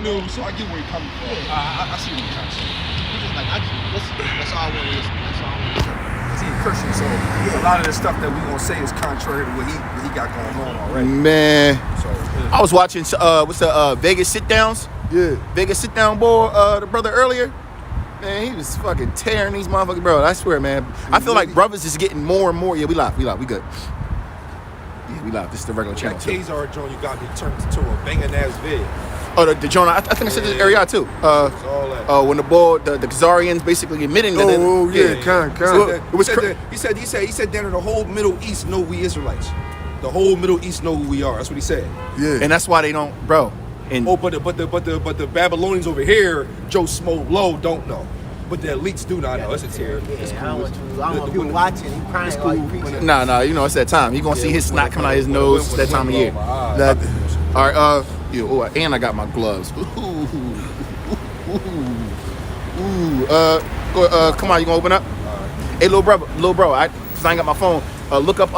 know, so I get where you're coming from. I see what you're trying to say. It's just like, I just listen. That's all I want to listen. That's all I want to listen. He a Christian, so a lot of the stuff that we gonna say is contrary to what he got going on already. Man, so I was watching what's the Vegas sit downs? Yeah. Vegas sit down boy, the brother earlier. Man, he was fucking tearing these motherfuckers, bro. I swear, man. I feel like brothers is getting more and more. Yeah, we live, we good. Yeah, we live. This is the regular channel. That Kazar joint you got me turned into a banging ass vid. Oh, the joint. I think I said this area too. When the ball, the Khazarians basically admitting that. Oh yeah, kind. He said down in the whole Middle East know we Israelites. The whole Middle East know who we are. That's what he said. Yeah. And that's why they don't, bro. And but the Babylonians over here, Joe Smo Low don't know. But the elites do not know. It's a tear. It's cool. I don't want people watching. He crying while he preaching. Nah, you know it's that time. You gonna see his snot coming out his nose. It's that time of year. All right, and I got my gloves. Come on, you gonna open up? Hey, little bro, cause I ain't got my phone. Look up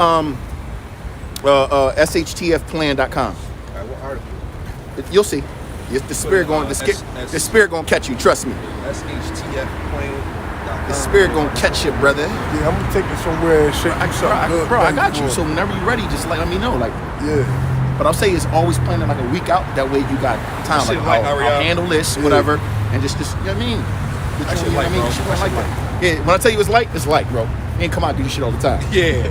shtfplan.com. What article? You'll see. The spirit gonna catch you. Trust me. shtfplan.com. The spirit gonna catch you, brother. Yeah, I'm gonna take it somewhere and shake you something good. Bro, I got you. So whenever you're ready, just let me know. Like, yeah. But I'll say it's always planning like a week out. That way you got time. Like, I'll handle this, whatever, and just you know what I mean. Yeah, when I tell you it's light, bro. You ain't come out and do this shit all the time. Yeah.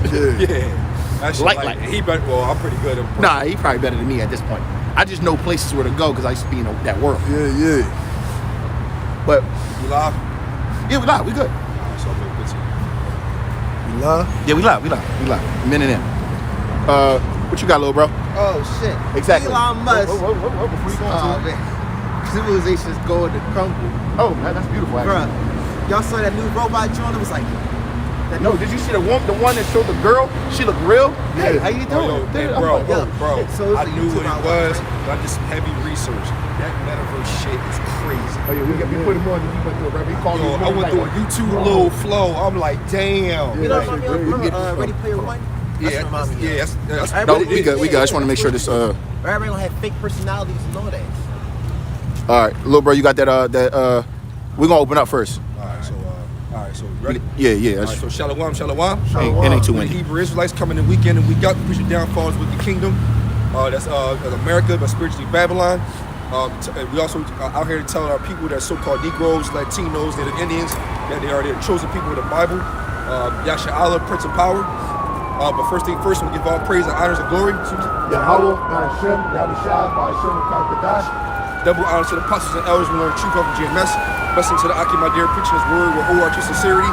That's light. He better. Well, I'm pretty good. Nah, he probably better than me at this point. I just know places where to go because I used to be in that world. Yeah. But you live? Yeah, we live. We good. So I'm good too. You live? Yeah, we live. Minute in. What you got, little bro? Oh shit. Exactly. Elon Musk. Before you go into it. Civilization is going to crumble. Oh, that's beautiful. Actually. Bruh, y'all saw that new robot drone? It was like. No, did you see the one that showed the girl? She looked real. Hey, how you doing? Bro. So I knew what it was, but I did some heavy research. That metaverse shit is crazy. Oh yeah, we put him on. We went through it, right? I went through a YouTube little flow. I'm like, damn. You know, remember Ready Player One? Yeah, that's no, we good. I just want to make sure this. Everybody gonna have fake personalities and all that. All right, little bro, you got that. We're gonna open up first. All right, so ready? Yeah. All right, so Shalom. It ain't too many. Hebrew Israelites coming in week in and week out to preach the downfalls with the kingdom. That's America, but spiritually Babylon. We also out here to tell our people that so-called Negroes, Latinos, Native Indians, that they are the chosen people of the Bible. Yasha Allah, Prince of Power. But first thing first, we'll give all praise and honors and glory to Yahweh, Hashem, Yahushua, Hashem, Kakadash. Double honors to the apostles and elders who learn truth of GMS. Blessings to the Aki, my dear, preaching his word with whole heart and sincerity.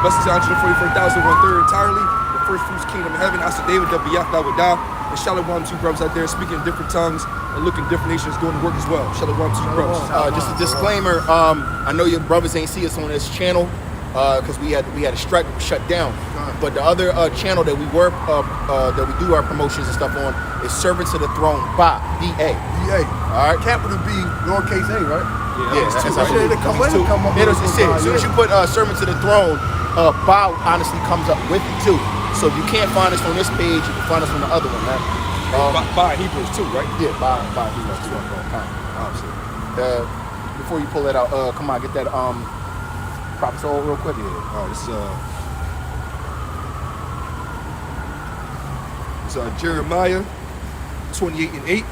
Blessings to 144,000, 1/3 entirely. The first fruits kingdom of heaven. Asa David, Wiyah, Wadah. And Shalom to you brothers out there speaking in different tongues and looking different nations doing the work as well. Shalom to you brothers. Just a disclaimer. I know your brothers ain't see us on this channel because we had a strike shut down. But the other channel that we do our promotions and stuff on is Servants of the Throne by B.A. All right, capital B, lowercase a, right? Yeah, that's As soon as you put Servants of the Throne, Bow honestly comes up with it too. So if you can't find us on this page, you can find us on the other one, man. By Hebrews too, right? Yeah, by Hebrews too. Before you pull that out, come on, get that Prophet Soul real quick. Yeah. All right, it's Jeremiah 28:8.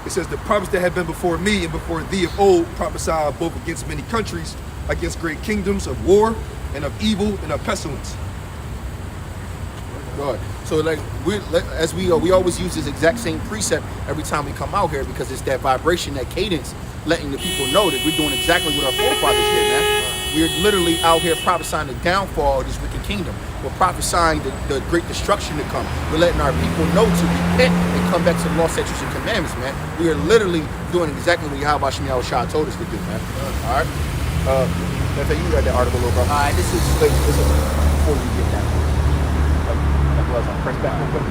It says, the prophets that have been before me and before thee of old prophesied both against many countries, against great kingdoms of war and of evil and of pestilence. God. So we always use this exact same precept every time we come out here because it's that vibration, that cadence, letting the people know that we're doing exactly what our forefathers did, man. We're literally out here prophesying the downfall of this wicked kingdom. We're prophesying the great destruction to come. We're letting our people know to repent and come back to the law, statutes, and commandments, man. We are literally doing exactly what Yahweh Shem Yahushua told us to do, man. All right? You read that article, little bro. All right, this is before you get that. Press back real quick.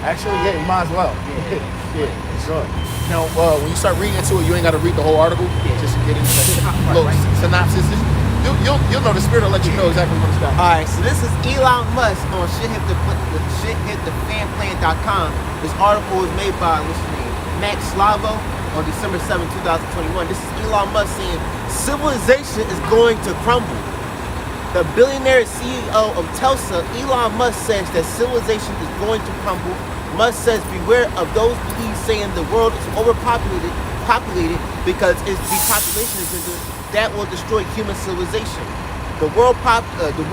Actually, yeah, you might as well. Yeah. Yeah, sure. Now, when you start reading into it, you ain't got to read the whole article. Just to get into that little synopsis. You'll know. The spirit will let you know exactly what it's got. All right, so this is Elon Musk on shithittheplan.com. This article was made by, what's his name, Max Slavo on December 7, 2021. This is Elon Musk saying civilization is going to crumble. The billionaire CEO of Tesla, Elon Musk, says that civilization is going to crumble. Musk says beware of those beliefs saying the world is populated because its depopulation agenda that will destroy human civilization. The world population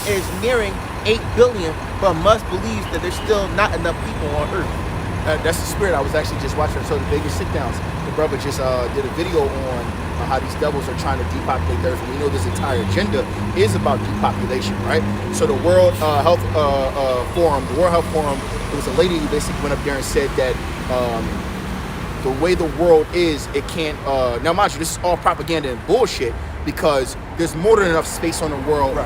is nearing 8 billion, but Musk believes that there's still not enough people on Earth. That's the spirit. I was actually just watching some of the Vegas sit-downs. The brother just did a video on how these devils are trying to depopulate the Earth. And we know this entire agenda is about depopulation, right? So the World Health Forum, it was a lady who basically went up there and said that the way the world is, it can't. Now, mind you, this is all propaganda and bullshit because there's more than enough space on the world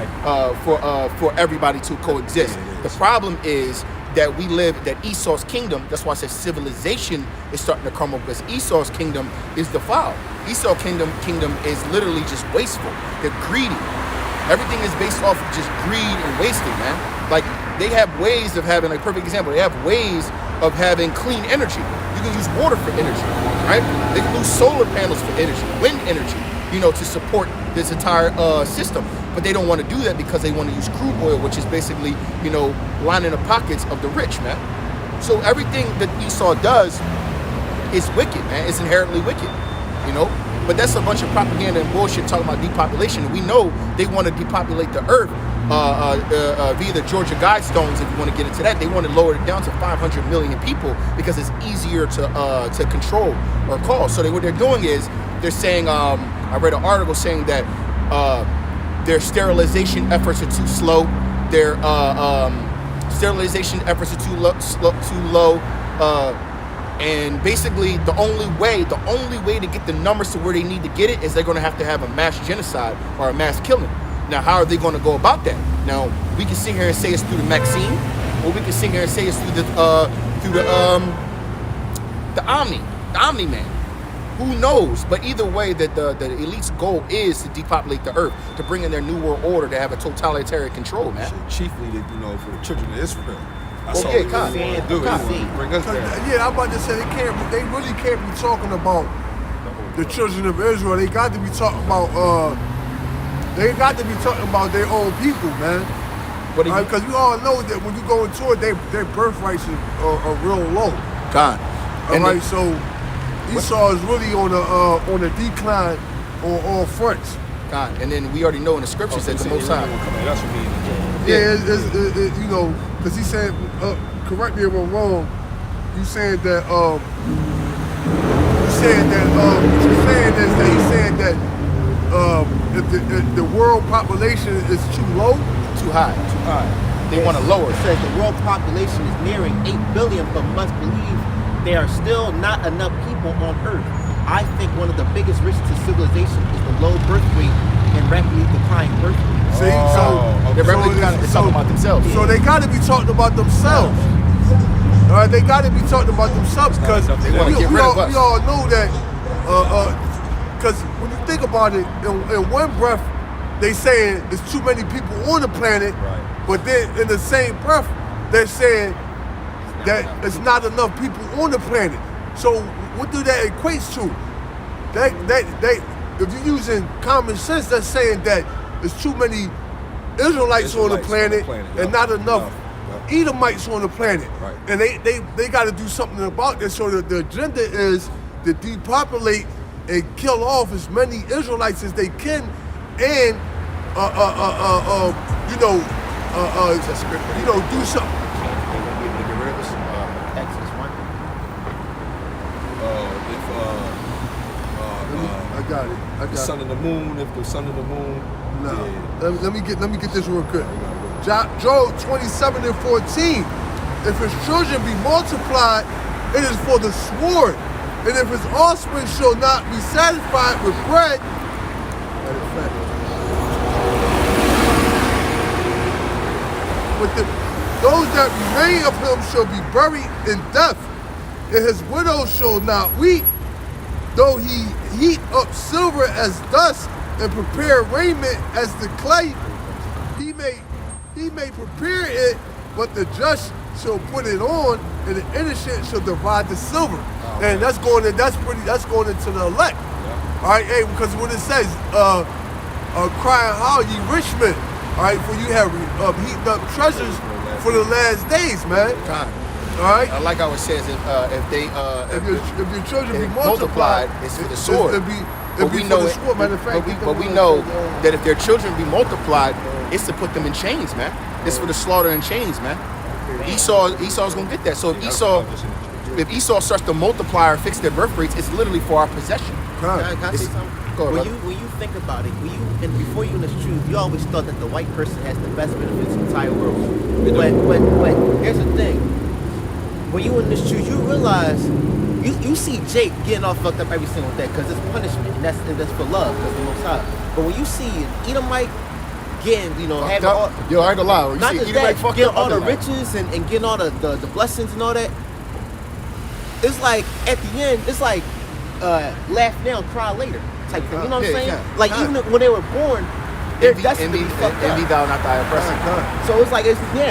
for everybody to coexist. The problem is that we live that Esau's kingdom. That's why I said civilization is starting to crumble because Esau's kingdom is defiled. Esau's kingdom is literally just wasteful. They're greedy. Everything is based off of just greed and wasting, man. Like they have ways of having, like perfect example. They have ways of having clean energy. You can use water for energy, right? They can use solar panels for energy, wind energy, to support this entire system. But they don't want to do that because they want to use crude oil, which is basically, lining the pockets of the rich, man. So everything that Esau does is wicked, man. It's inherently wicked, But that's a bunch of propaganda and bullshit talking about depopulation. We know they want to depopulate the earth via the Georgia Guidestones. If you want to get into that, they want to lower it down to 500 million people because it's easier to control or call. So what they're doing is they're saying, I read an article saying that their sterilization efforts are too slow. Their sterilization efforts are too low. And basically, the only way to get the numbers to where they need to get it is they're going to have a mass genocide or a mass killing. Now, how are they going to go about that? Now, we can sit here and say it's through the vaccine, or we can sit here and say it's through the Omni-Man. Who knows? But either way, that the elite's goal is to depopulate the earth, to bring in their new world order, to have a totalitarian control, man. Chiefly, for the children of Israel. That's Well, all yeah, they kind really of. want to do. They Kind of. want to bring us down. Yeah, I'm about to say they really can't be talking about the children of Israel. They got to be talking about their own people, man. Because we all know that when you go into it, their birthrights are real low. God. All right, so Esau is really on a decline on all fronts. God. And then we already know in the scriptures that the Most High. That's what means. Because he said, correct me if I'm wrong. You said that if the world population is too low, Too high. They want to lower It it. says the world population is nearing 8 billion, but must believe there are still not enough people on Earth. I think one of the biggest risks to civilization is the low birth rate and rapidly declining birth rate. see, They're talking about themselves. So they got to be talking about themselves. All right, they got to be talking about themselves because They wanna get rid of us. we all know that. Because when you think about it, in one breath, they saying there's too many people on the planet, but then in the same breath, they're saying that it's not enough people on the planet. So what do that equate to? If you're using common sense, that's saying that there's too many Israelites on the planet and not enough Edomites on the planet. Right. And they got to do something about this. So the agenda is to depopulate and kill off as many Israelites as they can, and do something. Exodus 1. I got it. The sun and the moon. If the sun and the moon. No. Yeah. Let me get this real quick. Job 27:14. If his children be multiplied, it is for the sword. And if his offspring shall not be satisfied with bread, let it fat. those that remain of him shall be buried in death, and his widow shall not weep, though he heat up silver as dust and prepare raiment as the clay. He may prepare it, but the just shall put it on, and the innocent shall divide the silver. And that's going into the elect. All right, hey, because when it says, crying how ye rich men, all right, for you have heaped up treasures for the last days, man. All right. I like how it says if your children be multiplied, multiplied, it's for the sword. But we know that if their children be multiplied, it's to put them in chains, man. It's for the slaughter in chains, man. Esau's gonna get that. So if Esau starts to multiply or fix their birth rates, it's literally for our possession. Can I say something? Go ahead, When you think about it, before you in this truth, you always thought that the white person has the best benefits in the entire world. But here's the thing. When you in this truth, you realize you see Jake getting all fucked up every single day because it's punishment and that's for love because the Most High. But when you see Edomite getting, having all, yo, I ain't gonna lie. You not see just Edomite that, fucked getting up, all the other night. riches and getting all the blessings and all that. It's like at the end, it's like laugh now, cry later type thing. You know what I'm saying? Like even when they were born, they're destined to be fucked up. Envy thou not thy oppressor. So it's like,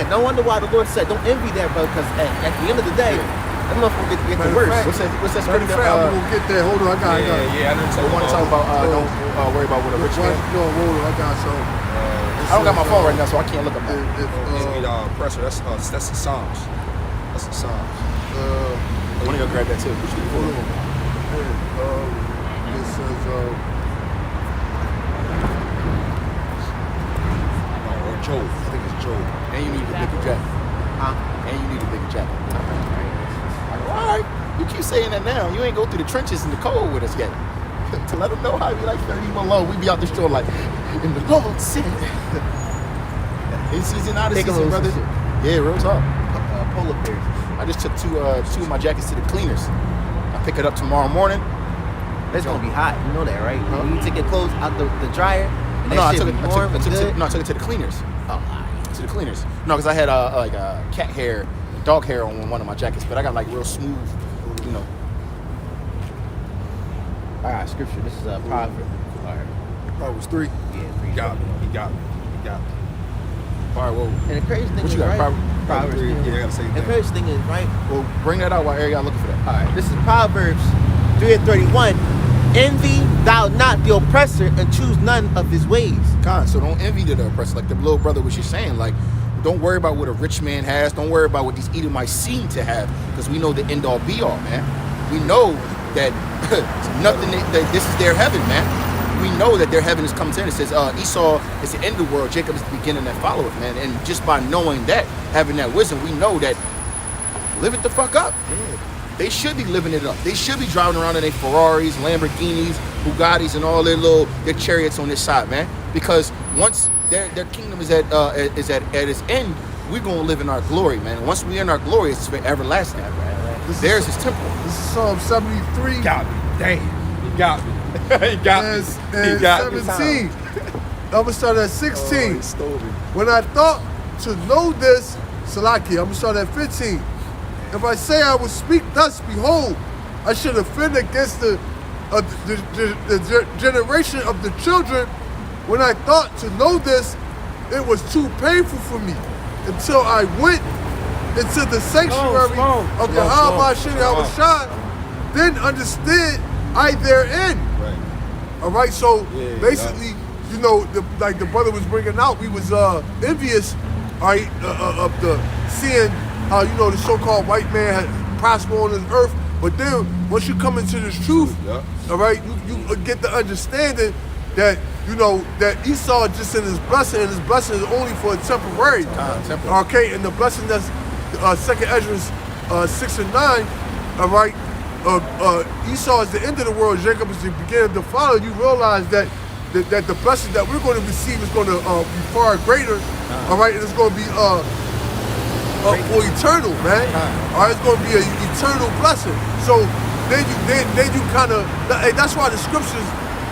no wonder why the Lord said, don't envy that, brother, because at the end of the day, that motherfucker get the worst. What's that Matter of scripture? fact, I'm gonna get there. Hold on, I got it. I know We want to talk about don't worry about what a rich man. No, hold on, I got some. I don't got my phone right now, so I can't look up that. Pressure. That's the Psalms. That's the Psalms. I want to go grab that too. Hold on. It says, Or Job. I think it's Job. And you need a bigger jacket. And you need a bigger jacket. All right. You keep saying that now. You ain't go through the trenches in the cold with us yet. To let them know how we like 30 below. We be out the store like, in the Lord said. In season, out of Take a season, little brother. shit. Yeah, real talk. Polar bears. I just took two of my jackets to the cleaners. I pick it up tomorrow morning. It's gonna be hot. You know that, right? When you take your clothes out the dryer, and No, I that took shit it. be warm and good. I took it to the cleaners. Oh, all right. To the cleaners. No, because I had like cat hair, dog hair on one of my jackets, but I got like real smooth, All right, scripture. This is Proverbs. All right. Proverbs 3. Yeah, He got me. He got me. He got me. All right, well, And the crazy thing What is, you got, right? Proverbs 3. Yeah, I gotta say The that. crazy thing is, right? well, bring that out while Ariel looking for that. All right. This is Proverbs 3:31. Envy thou not the oppressor, and choose none of his ways. So don't envy the oppressor, like the little brother was just saying. Like, don't worry about what a rich man has. Don't worry about what these Edomites seem to have, because we know the end all be all, man. We know that nothing. That this is their heaven, man. We know that their heaven is coming to end. It says Esau is the end of the world. Jacob is the beginning that followeth, man. And just by knowing that, having that wisdom, we know that live it the fuck up. They should be living it up. They should be driving around in their Ferraris, Lamborghinis, Bugattis, and all their chariots on this side, man. Because once their kingdom is at its end, we're gonna live in our glory, man. Once we're in our glory, it's for everlasting. There's his temple. this is Psalm 73. Got me. Damn. He got me. He got me. He And got me. 17. I'm gonna start at 16. He stole me. When I thought to know this, Salaki, I'm gonna start at 15. If I say I will speak thus, behold, I should offend against the generation of the children. When I thought to know this, it was too painful for me until I went into the sanctuary of the Ha'abashim Yahushua, then understood I therein. Right. All right, so Yeah, basically, like the brother was bringing out, we was envious, all right, of the seeing how the so-called white man had prospered on this earth. But then once you come into this truth, all right, you get the understanding that that Esau just in his blessing, and his blessing is only for a temporary. Okay, and the blessing that's Second Ezra 6 and 9, all right. Esau is the end of the world. Jacob is the beginning of the follow. You realize that the blessing that we're going to receive is going to be far greater. All right, and it's going to be for eternal, man. All right, it's going to be an eternal blessing. So then you kind of, that's why the scriptures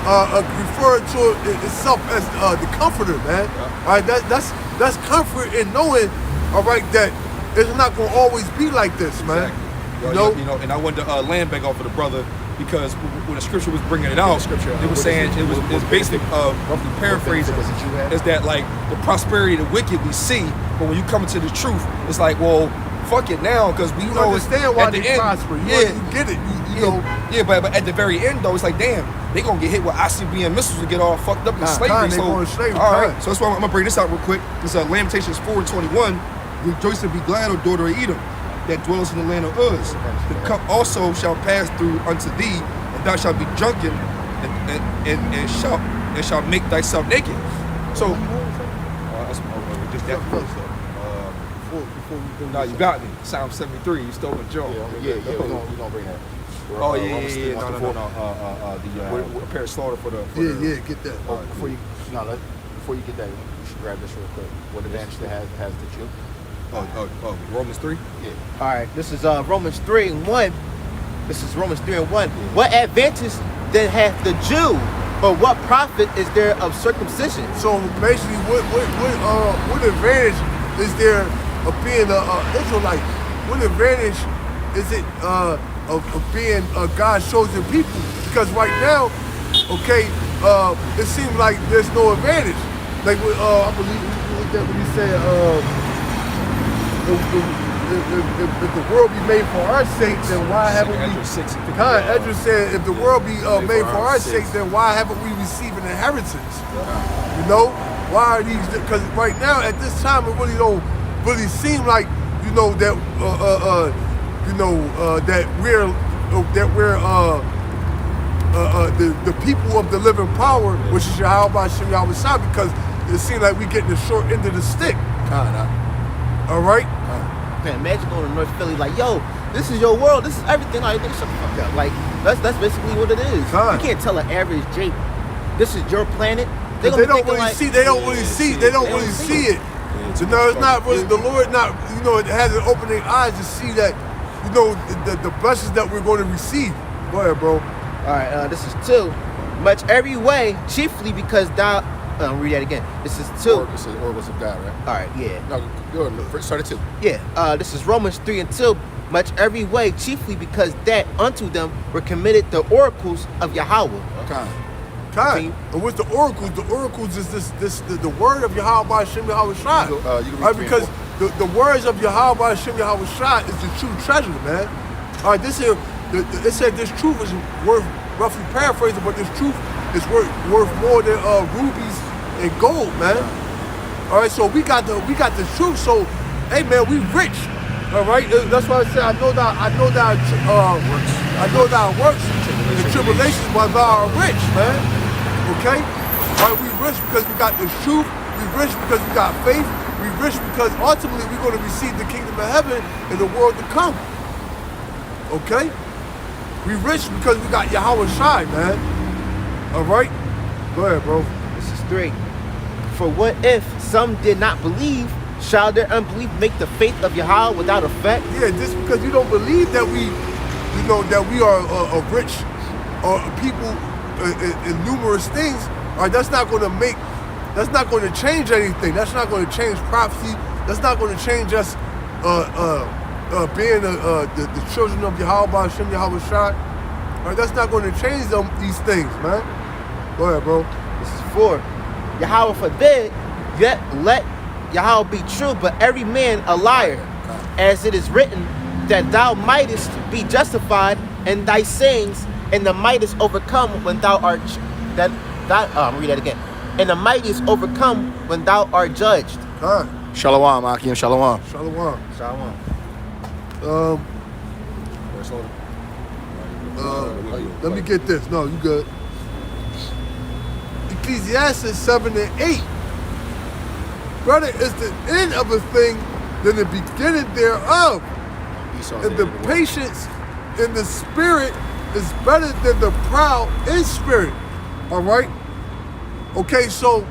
refer to itself as the comforter, man. All right, that's comfort in knowing all right, that it's not gonna always be like this, man. Exactly. You know, and I wanted to land back off of the brother because when the scripture was bringing it out, it was saying it was basically roughly paraphrasing is that like the prosperity of the wicked we see, but when you come into the truth, it's like, well, fuck it now, because we know understand why at the they end, prosper. You get it. You know. Yeah, but at the very end though, it's like, damn, they gonna get hit with ICBM missiles and get all fucked up in slavery. They going slavery. All right, so that's why I'm gonna bring this out real quick. This Lamentations 4:21. Rejoice and be glad, O daughter of Edom, that dwellest in the land of Uz. The cup also shall pass through unto thee, and thou shalt be drunken, and shalt make thyself naked. So, that's just that. No, you got me. Psalm 73. You stole my joke. Yeah, we're gonna bring that. Oh yeah. No. Prepare slaughter for the. Get that. Before you get that, you should grab this real quick. What advantage has the Jew? Romans 3. Yeah. All right, this is Romans 3:1. This is Romans 3:1. What advantage then hath the Jew, or what profit is there of circumcision? So basically, what advantage is there of being an Israelite? What advantage is it of being a God's chosen people? Because right now, okay, it seems like there's no advantage. Like I believe that when you say if the world be made for our sake, then why haven't we? Ezra said, if the world be made for our sake, then why haven't we received an inheritance? You know, why are these? Because right now, at this time, it really don't really seem like that we're the people of the living power, which is Yahweh Shem Yahweh Shah, because it seems like we getting the short end of the stick. All right. Man, imagine going to North Philly like, yo, this is your world, this is everything. Like, nigga, shut the fuck up. Like, that's basically what it is. You can't tell an average Jake, this is your planet. They don't really see. They don't really see. They don't really see it. So no, it's not really the Lord. Not it hasn't opened their eyes to see that the blessings that we're going to receive. Go ahead, bro. All right, this is 2. Much every way, chiefly because thou. Read that again. This is 2. Oracles of God, right? All right, yeah. No, go ahead. Start at 2. Yeah. This is Romans 3:2. Much every way, chiefly because that unto them were committed the oracles of Yahweh. And what's the oracles? The oracles is the word of Yahweh Shem Yahweh Shai. Right, because the words of Yahweh Shem Yahweh Shai is the true treasure, man. All right, this here, it said this truth is worth, roughly paraphrasing, but this truth is worth more than rubies and gold, man. All right, so we got the truth. So, hey, man, we rich. All right, that's why I said I know that works in tribulations, but thou art rich, man. Okay, all right, we rich because we got the truth. We rich because we got faith. We rich because ultimately we're going to receive the kingdom of heaven in the world to come. Okay, we rich because we got Yahweh Shai, man. All right, go ahead, bro. This is 3. For what if some did not believe? Shall their unbelief make the faith of Yahweh without effect? Yeah, just because you don't believe that we are a rich people in numerous things, all right, that's not going to change anything. That's not going to change prophecy. That's not going to change us being the children of Yahweh Shem Yahweh Shai. All right, that's not going to change these things, man. Go ahead, bro. This is 4. Yahweh forbid, yet let Yahweh be true, but every man a liar, as it is written, that thou mightest be justified in thy sayings, and the mightest overcome when thou art read that again. And the mightest overcome when thou art judged. Shalom, Akim. Shalom. Let me get this. No, you good. Ecclesiastes 7 and 8. Brother, is the end of a thing than the beginning thereof. And the patience in the spirit is better than the proud in spirit. All right? Okay, so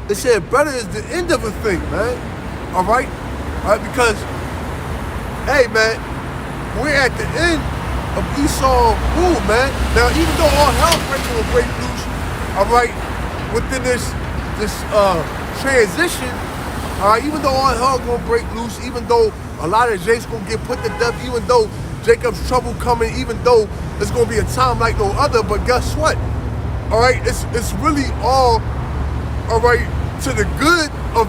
it said better is the end of a thing, man. All right? All right, because, hey, man, we're at the end of Esau's rule, man. Now, even though all hell breaking will break loose, all right, within this transition, All right, even though all hell gonna break loose, even though a lot of Jake's gonna get put to death, even though Jacob's trouble coming, even though it's gonna be a time like no other. But guess what? All right, it's really all right to the good of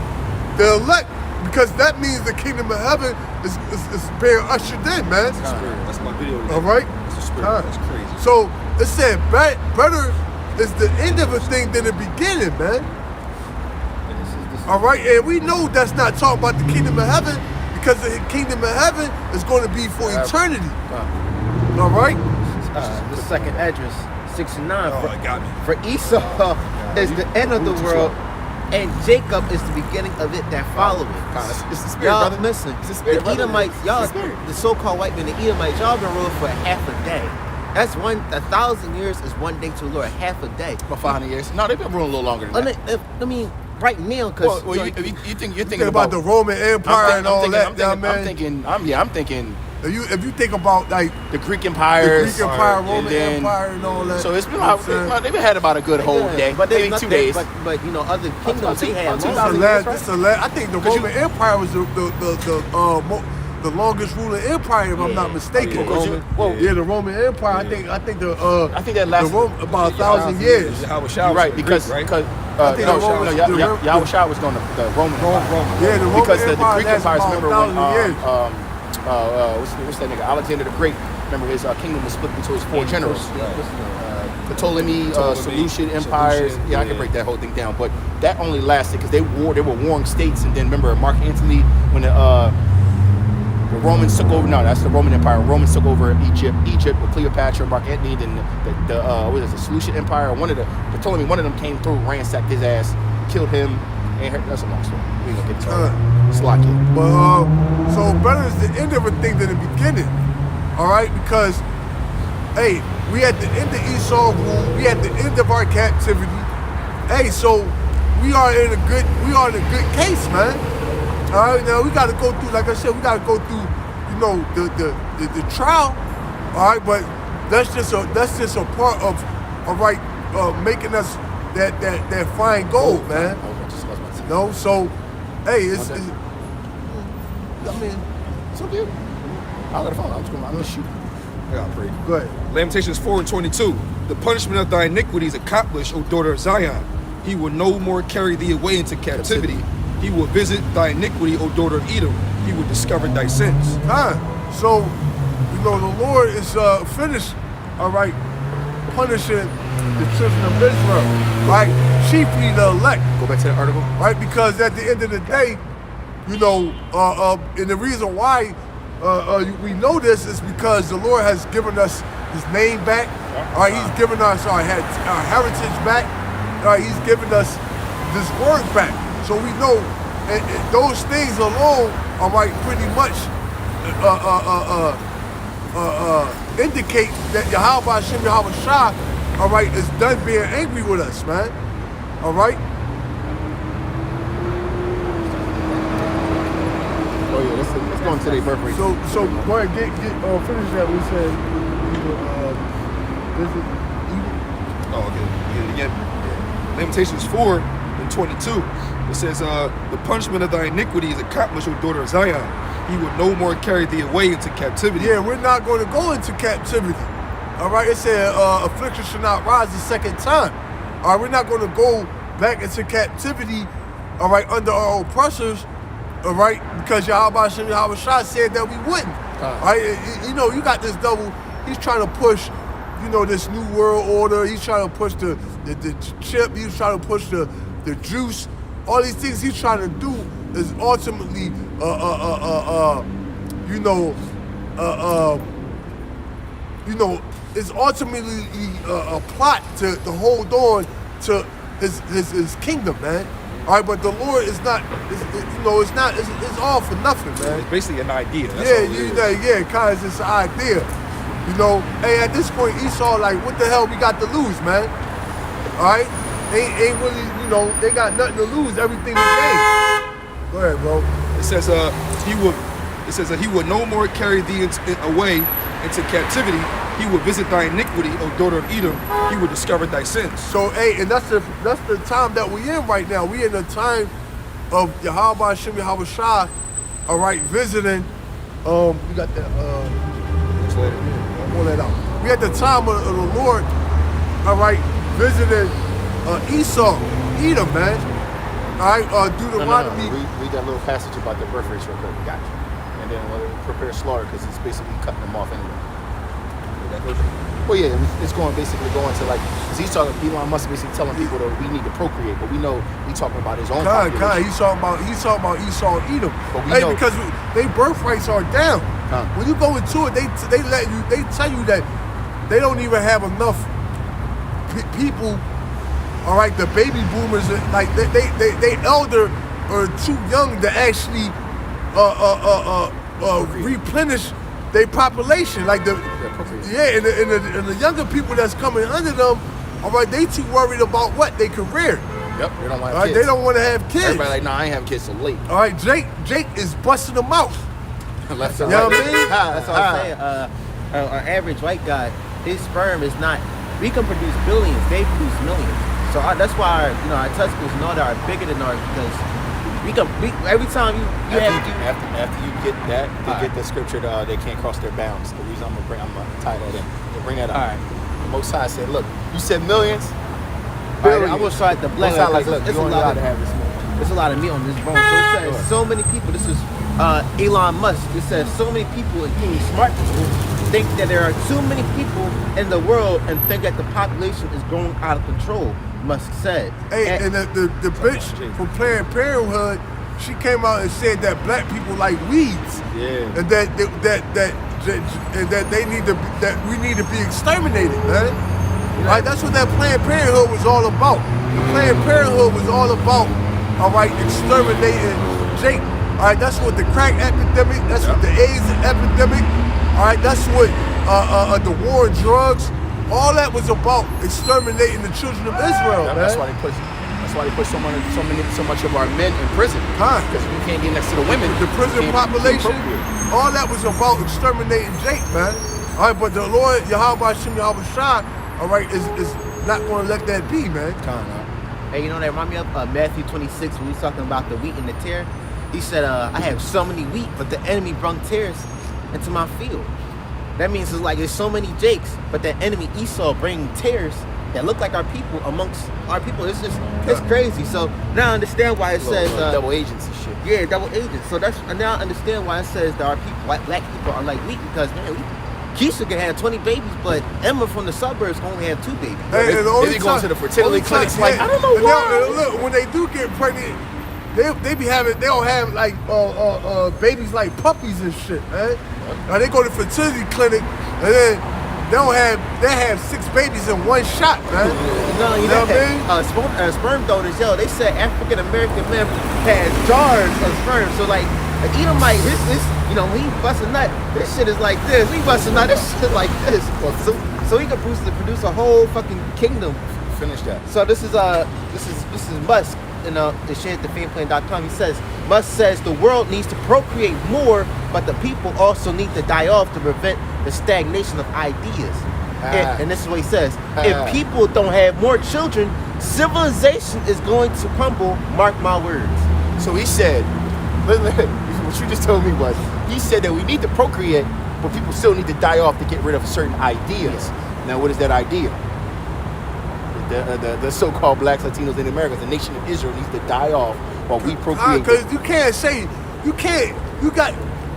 the elect, because that means the kingdom of heaven is being ushered in, man. That's my video. All right. That's the spirit. That's crazy. So it said better is the end of a thing than the beginning, man. All right, and we know that's not talking about the kingdom of heaven, because the kingdom of heaven is going to be for eternity. All right. The second address, 69. Oh, it got me. For Esau is the end of the world, and Jacob is the beginning of it that followeth. It's the spirit, Y'all brother. listen, It's the spirit, the brother. Edomites, y'all, It's the spirit. the so-called white men, the Edomites, y'all been ruling for half a day. That's 1,000 years is one day to the Lord, half a day. About 500 years. No, they've been ruling a little longer than that. I mean, right now, because Well, you think you're Think thinking about the Roman Empire and all that, I'm man. thinking If you think about like the Greek the empires, Greek Empire, and Roman then- Empire, and all that. So it's been you know what I'm saying? they've had about a good whole day, but there's maybe nothing, 2 days. But you know, other kingdoms they had about 2,000 2,000 years, right? I think the Roman Empire was the longest ruling empire, if I'm not mistaken. Yeah. The Roman Empire. Yeah. I think that lasted about 1,000 years. Howard Shaw was Right, Greek, because right? think the Roman- Yahweh Shah was doing the Roman Empire. Yeah, the Roman Because the Empire Greek lasted empires, about remember when 1,000 years. what's that nigga, Alexander the Great, remember his kingdom was split into his 4 generals. The Ptolemy, Seleucid empires. Yeah, I can break that whole thing down, but that only lasted because they were warring states, and then remember Mark Antony when the Romans took over. No, that's the Roman Empire. Romans took over Egypt with Cleopatra, Mark Antony. Then the Seleucid Empire. One of them came through, ransacked his ass, killed him, and that's a long story. We ain't gonna get into it. Slack it. But so better is the end of a thing than the beginning. All right, because hey, we at the end of Esau rule. We at the end of our captivity. Hey, so we are in a good case, man. All right, now we got to go through, like I said, we got to go through, you know, the trial. All right, but that's just a part of, all right, making us that fine gold, man. You know, so hey, it's I mean, It's up to you. I got a phone. I'm gonna shoot. I got pray. go ahead. Lamentations 4:22. The punishment of thy iniquities accomplished, O daughter of Zion. He will no more carry thee away into captivity. He will visit thy iniquity, O daughter of Edom. He will discover thy sins. So, you know, the Lord is finished, all right, punishing the children of Israel, right? Chiefly the elect, Go back to the article. right? Because at the end of the day, you know, and the reason why we know this is because the Lord has given us His name back. All right, He's given us our heritage back. All right, He's given us this word back. So we know and those things alone, all right, pretty much indicate that Yahweh Hashem Yahweh Shah, all right, is done being angry with us, man. All right. Oh yeah, let's go into their birth rate. So go ahead, finish that. We said, visit Edom. Oh, okay. Get it again. Lamentations 4:22. It says, the punishment of thy iniquity is accomplished, O daughter of Zion. He will no more carry thee away into captivity. Yeah, we're not going to go into captivity. All right, it said affliction should not rise the second time. All right, we're not going to go back into captivity, all right, under our oppressors, all right, because Yahweh Hashem Yahweh Shah said that we wouldn't. All right, you know, you got this double, he's trying to push, you know, this new world order. He's trying to push the chip. He's trying to push the juice. All these things he's trying to do is ultimately, it's ultimately a plot to hold on to his kingdom, man. All right, but the Lord is not, it's all for nothing, man. It's basically an idea. That's all it is. Kind of just an idea. You know, hey, at this point, Esau, like, what the hell we got to lose, man? All right? Ain't really, you know, they got nothing to lose, everything to gain. Go ahead, bro. It says that he will no more carry thee away into captivity. He will visit thy iniquity, O daughter of Edom. He will discover thy sins. So, hey, and that's the time that we in right now. We in a time of Yahweh Hashem Yahushua, all right, visiting. You got that. Pull that out. We at the time of the Lord, all right, visiting Esau, Edom, man. All right, Deuteronomy. Read that little passage about the birth rates real quick. Got you. And then prepare slaughter because he's basically cutting them off anyway. Well, yeah, it's basically going to like, because he's talking, Elon Musk basically telling people that we need to procreate, but we know he's talking about his own population. He's talking about Esau and Edom. But we know, because their birth rates are down. Huh. When you go into it, they tell you that they don't even have enough people. All right, the baby boomers, like they elder or too young to actually replenish their population. Like and the younger people that's coming under them, all right, they too worried about what? Their career. Yep, they don't want to have All right, kids. they don't want to have kids. Everybody like, nah, I ain't having kids so late. All right, Jake is busting them out. Left You know what I mean? That's what I'm saying. Our average white guy, his sperm is not. We can produce billions. They produce millions. So that's why our testicles and all that are bigger than ours because every time you after you get that, they get the scripture. They can't cross their bounds. The reason I'm gonna tie that in. We'll bring that up. All right. The Most High said, "Look, you said millions. All right, I'm gonna try to blend Most High it. like, look, It's you a only lot allowed of to have this much." There's a lot of meat on this bone. So it says so many people. This is Elon Musk. It says so many people, including smart people, think that there are too many people in the world and think that the population is growing out of control. Musk said. Hey, and the bitch from Planned Parenthood, she came out and said that black people like weeds. Yeah. And that they need to we need to be exterminated, man. Right? That's what that Planned Parenthood was all about. Planned Parenthood was all about, all right, exterminating Jake. All right, that's what the crack epidemic, that's what the AIDS epidemic, all right, that's what the war on drugs, all that was about exterminating the children of Israel, man. That's why they put so much of our men in prison. Because we can't get next to the women. The prison population, all that was about exterminating Jake, man. All right, but the Lord, Yahweh Hashem Yahushua, all right, is not going to let that be, man. Hey, you know that remind me of Matthew 26 when we was talking about the wheat and the tare. He said, I have so many wheat, but the enemy brung tares into my field. That means it's like there's so many Jakes, but the enemy Esau bring tares that look like our people amongst our people. It's crazy. So now I understand why it says double agency shit. Yeah, double agents. So now I understand why it says that our people, black people, are like wheat because Keisha can have 20 babies, but Emma from the suburbs can only have 2 babies. Hey, they be going to the fertility clinics like, I don't know why. Look, when they do get pregnant, they be having, they don't have like babies like puppies and shit, man. Now they go to fertility clinic and then they have 6 babies in one shot, man. You know what I mean? Sperm donors, they said African American men had jars of sperm. So like Edomite, when he bust a nut, this shit is like this. We bust a nut, this shit like this. So he could produce a whole fucking kingdom. Finish that. So this is Musk. The shit at thefanplan.com. He says, Musk says the world needs to procreate more, but the people also need to die off to prevent the stagnation of ideas. And this is what he says. If people don't have more children, civilization is going to crumble. Mark my words. So he said, what you just told me was, he said that we need to procreate, but people still need to die off to get rid of certain ideas. Now, what is that idea? The so-called blacks, Latinos in America, the nation of Israel needs to die off while we procreate. Because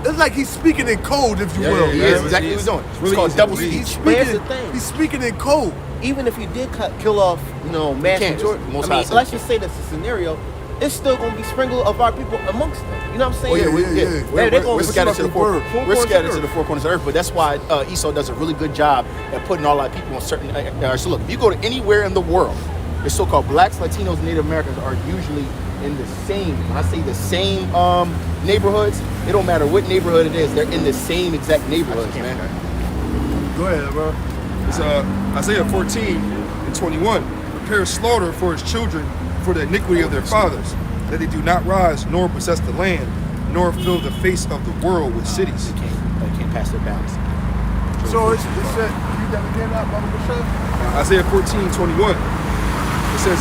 it's like he's speaking in code, if you will. Yeah, that's exactly what he's doing. It's called double speech. He's speaking in code. Even if you did kill off, mass majority, let's just say that's a scenario, it's still going to be sprinkled of our people amongst them. You know what I'm saying? We're scattered to the four corners of the earth, but that's why Esau does a really good job at putting all our people on certain areas. So look, if you go to anywhere in the world, the so-called blacks, Latinos, Native Americans are usually in the same, when I say the same neighborhoods, it don't matter what neighborhood it is, they're in the same exact neighborhoods, man. Go ahead, bro. It's Isaiah 14:21. Prepare slaughter for his children for the iniquity of their fathers, that they do not rise nor possess the land, nor fill the face of the world with cities. They can't pass their bounds. So it said, you got again out, Baba Bashar? Isaiah 14:21. It says,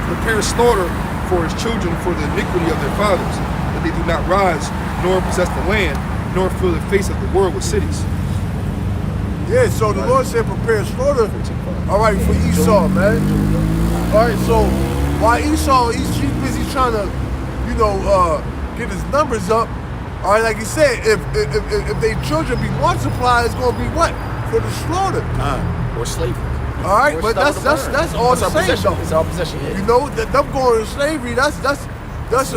prepare slaughter for his children for the iniquity of their fathers, that they do not rise, nor possess the land, nor fill the face of the world with cities. Yeah, so the Lord said prepare slaughter. All right, for Esau, man. All right, so while Esau, he's busy trying to, get his numbers up. All right, like he said, if their children be multiplied, it's gonna be what? For the slaughter. Or slavery. All right, Or but that's all the our same possession. though. It's our possession. Yeah. You know, them going to slavery, that's a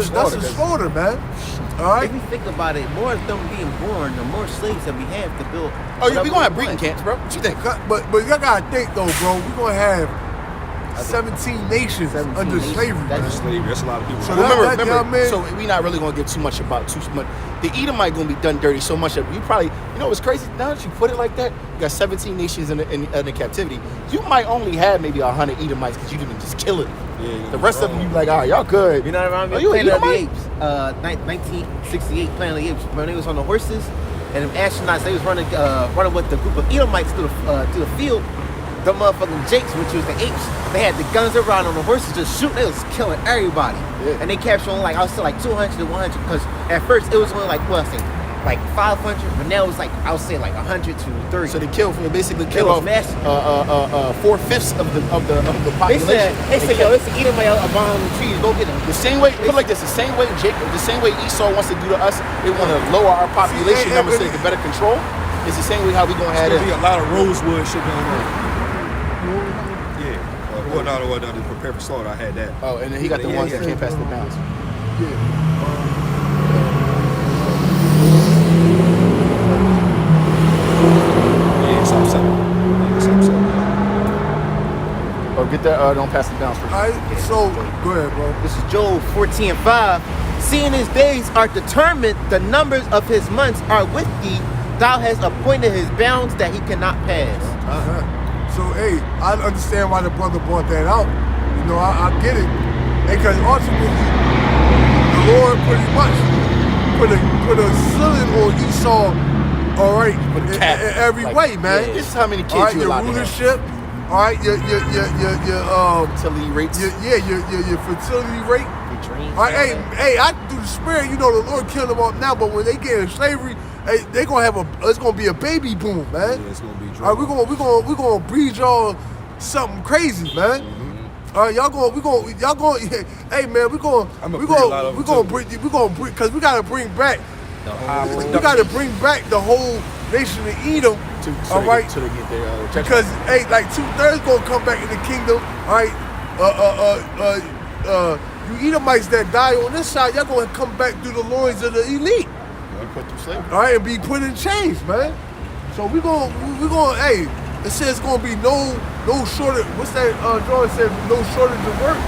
slaughter, man. All right. If you think about it, more of them being born, the more slaves that we have to build. Oh, yeah, we gonna have whatever we breeding want. camps, bro. What you think? But y'all gotta think though, bro. We're gonna have 17 nations 17 under nations. slavery. That's man. Slavery, that's a lot of people. So Remember, that, you know what I mean? so we not really gonna give too much. The Edomite gonna be done dirty so much that you probably, what's crazy? Now that you put it like that, you got 17 nations in the captivity. You might only have maybe 100 Edomites because you didn't just kill it. Yeah, The rest of them, you be like, all right, y'all good. You know what I mean? Are you an Planet of the Edomite? Apes, 1968, Planet of the Apes. When they was on the horses, and them astronauts, they was running with the group of Edomites through the field. The motherfucking Jakes, which was the apes, they had the guns around on the horses just shooting. They was killing everybody. Yeah. And they captured only I would say 200 to 100 because at first it was only like 500, but now it's I would say 100 to 30. So they basically It kill was off massive. 4/5 of the They population. said, yo, it's an Edomite up behind the trees. Go get them. The same way, put it like this, the same way Esau wants to do to us, they want to lower our population See, numbers so they can better control. It's the same way how we gonna have There's gonna be it. a lot of rosewood shit going on. Yeah. No, to prepare for slaughter, I had that. Oh, and then he got the Yeah, ones yeah. that can't pass the bounds. Yeah, Psalm 7. Yeah, Psalm 7. Oh, get that, don't pass the bounds first. All right, so go ahead, bro. This is Joel 14:5. Seeing his days are determined, the numbers of his months are with thee. Thou hast appointed his bounds that he cannot pass. So hey, I understand why the brother brought that out. I get it, because ultimately the Lord pretty much put a ceiling on Esau. All right, Put a in cap. every Like, way, man. This is how many kids All right, you your allowed to have. rulership. All right, your Fertility rates. your fertility rate. Your dreams. All right, hey, I do the spirit. The Lord killed them off now, but when they get in slavery, hey, they gonna have it's gonna be a baby boom, man. Yeah, it's gonna be All right, we gonna breed y'all something crazy, man. All right, y'all going. Hey, man, we gonna bring, because we gotta bring back. We gotta bring back the whole nation of Edom. All right, So they get their judgment. because hey, 2/3 gonna come back in the kingdom. All right, you Edomites that die on this side, y'all gonna come back through the loins of the elite. We put through slavery. All right, and be put in chains, man. So we gonna, hey, it says gonna be no shortage. What's that? John said no shortage of work.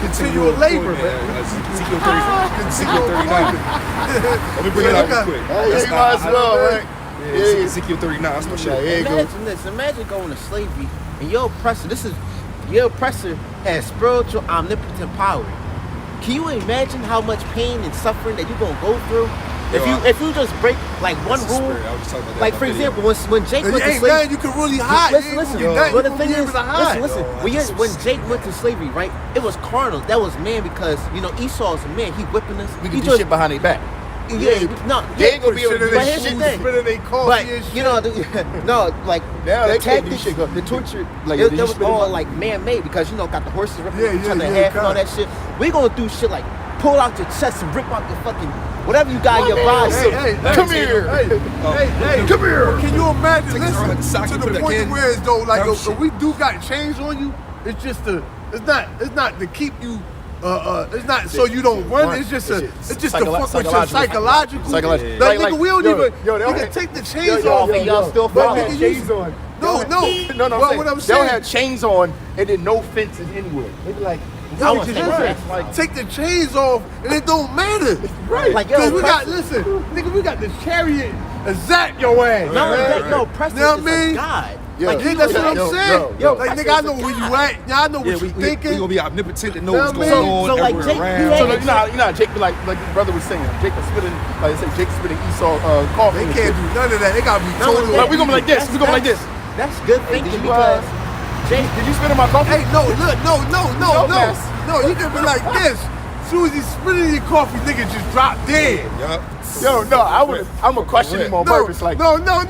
Continual labor, man. Ezekiel 39. Let me bring it out real quick. Hey, you might as well, right? Yeah, Ezekiel 39. That's my shit. Yeah, go. Imagine this. Imagine going to slavery and your oppressor has spiritual omnipotent power. Can you imagine how much pain and suffering that you're gonna go through? If you just break one That's the rule, spirit. I was just talking about that in for my video. example, when Jake went to Hey, slavery, man, you can really hide. listen. You But the gonna thing be is, able to hide. listen. When Jake went to slavery, right? It was carnal. That was man because Esau's a man. He whipping us. We he can do shit behind their back. Yeah, no. They ain't gonna be able to do But that here's the shit. thing. Spitting they coffee But and shit. no, Now the they can't do tactics, shit. Go- the torture, Like, it did you was spit 'em all out? man-made because got the horses ripping Yeah, each yeah, other in yeah, half and all kinda. that shit. We gonna do shit like pull out your chest and rip out your fucking whatever you got in your body. Hey, Come here. Hey, Come here. Can you imagine? Take this around like a sock Listen, to and the put it point back in. where it's though, Dumb if shit. we do got chains on you, it's just it's not to keep you. It's not so you don't run. It's just to fuck with your psychological. Psychological. Like, Like, nigga, we don't yo, even. yo, they don't Nigga, have- take the chains yo, off. and y'all still But follow. nigga, you- on. No. No, But what I'm they'll saying. have chains on and then no fences anywhere. They be like, I No, want to just say listen. that. Take the chains off, and it don't matter. right. Like, yo, Cause we got, Preston- listen, nigga, we got this chariot and zap your ass. Not only man. that, yo, Preston You know what is I mean? a god. Yo, Like, Yeah, that's what I'm Yo, saying. yo, Like, Preston nigga, I is know a where you god. at. Y'all know what Yeah, you we thinking. gonna be omnipotent and know Yeah, what's man. going on So, like, everywhere Jake, around. he So had- you know how Jake be like his brother was saying, Jake was spitting, like I said, Jake spitting Esau coffee. They and can't shit. do none of that. They gotta be Not only totally. that, Like, we gonna be like this. We gonna be like this. That's good thinking did you, because Jake. Did you spit in my coffee? Hey, no, look, no. No, Mass. No, you can be like this. As soon as he spit in your coffee, nigga just drop dead. Yup. Yo, no, I'm gonna question him on purpose. Like, No. no.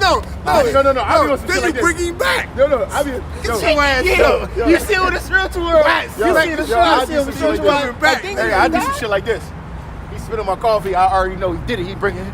I be on some Then shit like you bring this. him back. No, I be. Get your ass up. You see what the spiritual world? You see the I spiritual do some shit like world? this. I think Hey, I do some shit like this. He spit on my coffee. I already know he did it. He bring it.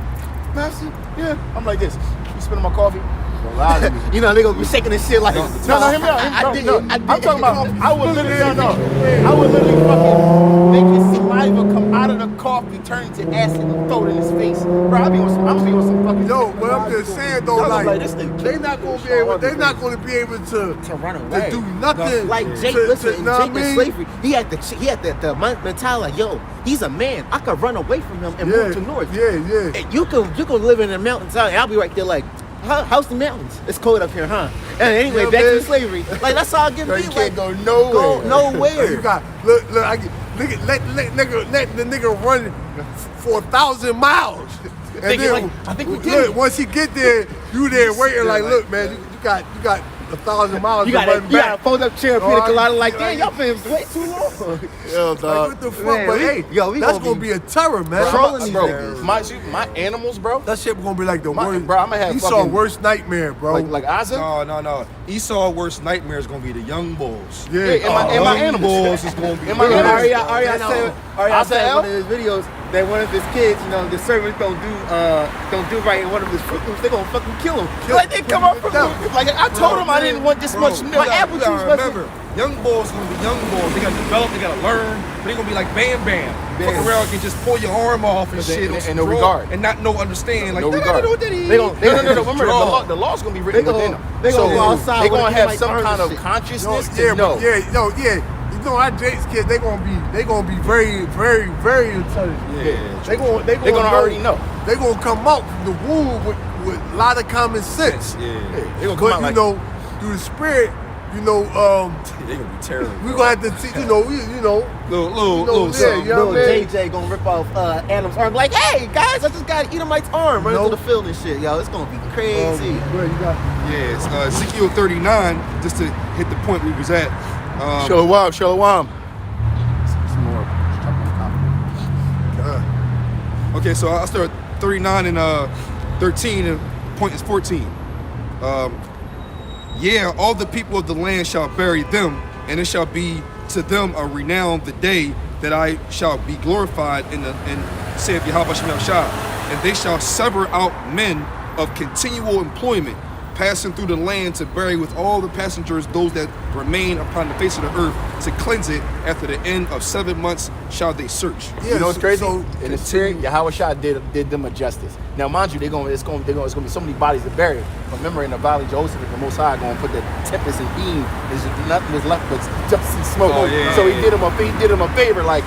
Master, yeah. I'm like this. He spit on my coffee. Don't lie to me. You know they gonna be shaking this shit like. No, hear me out. I did. I'm talking about. I would literally I would literally fucking make his saliva come out of the coffee, turn into acid, and throw it in his face. Bro, I'm gonna be on some fucking. Yo, but I'm just saying though, Y'all like, this nigga they're not gonna be able to run away. do nothing. Like Jake, to, listen, to, in know Jake what I and mean? slavery, he had the mentality like, yo, he's a man. I could run away from him and move to north. Yeah. And you can live in the mountains. I'll be right there like, how's the mountains? It's cold up here, huh? And anyway, Yeah, back man. to slavery. Like that's all I give Bro, me. you Like, can't go nowhere. Go nowhere. You got look. Let the nigga run for 1,000 miles. And Thinking then, like, I think we did look, it. once he get there, you there waiting like, look, man, you got 1,000 miles You to gotta, run you gotta back. fold up chair, Oh, pina colada. I- Like, I- damn, y'all been way too long. Yo, Like, dog. what the fuck? Man, But we- hey, yo, we that's gonna gonna be a terror, man. Trolling these Bro, niggas. my animals, bro. That shit gonna be like the My- worst. bro, I'ma have Esau fucking- worst nightmare, bro. Like Asa. No. Esau's worst nightmare is gonna be the young bulls. yeah. and my Young animals. bulls is gonna be. And my real. animals. Arya said in Azael? one of his videos that one of his kids, you know, the servants don't do right in one of his fruit loops, they gonna fucking kill him. Like they come up from like I told him I didn't want this much milk. You Apple juice gotta wasn't. remember, young bulls gonna be young bulls. They gotta develop, they gotta learn, but they gonna be like Bam Bam. Fuck around and just pull your arm off and shit. on and some no draw regard. And not understand. Like, No regard. No. They gon' No. Remember, Draw. the law's gonna be written They gon- within them. they gon' So go outside they with gonna a have like some arms kind and of shit. consciousness Yeah, to know. yeah. You know, our Jake's kids, they gonna be very, very, very intelligent. Yeah. They gonna already know. They gonna come out from the womb with a lot of common sense. Yeah. They gonna come But out you like know, through the spirit, They gonna be terrible. we gonna have to teach. Little Little yeah, something. you know Little what I mean? JJ gonna rip off Adam's arm. Like, hey guys, I just got Edomite's arm running Nope. through the field and shit. Yo, it's gonna be crazy. Bro, you got Yeah, it's Ezekiel 39, just to hit the point we was at. Shalom. some more. Okay, so I'll start 39 and 13, and point is 14. Yeah, all the people of the land shall bury them, and it shall be to them a renown the day that I shall be glorified in saith Yahweh Shem Shah. And they shall sever out men of continual employment, passing through the land to bury with all the passengers those that remain upon the face of the earth, to cleanse it. After the end of 7 months shall they search. Yeah, You know what's crazy? So, In the spirit, Yahweh Shah did them a justice. Now, mind you, it's gonna be so many bodies to bury. But remember, in the valley, Joseph, the Most High, gonna put the tempest and beam. There's nothing was left but just some smoke. Oh, yeah, so yeah, he did him a favor. Like,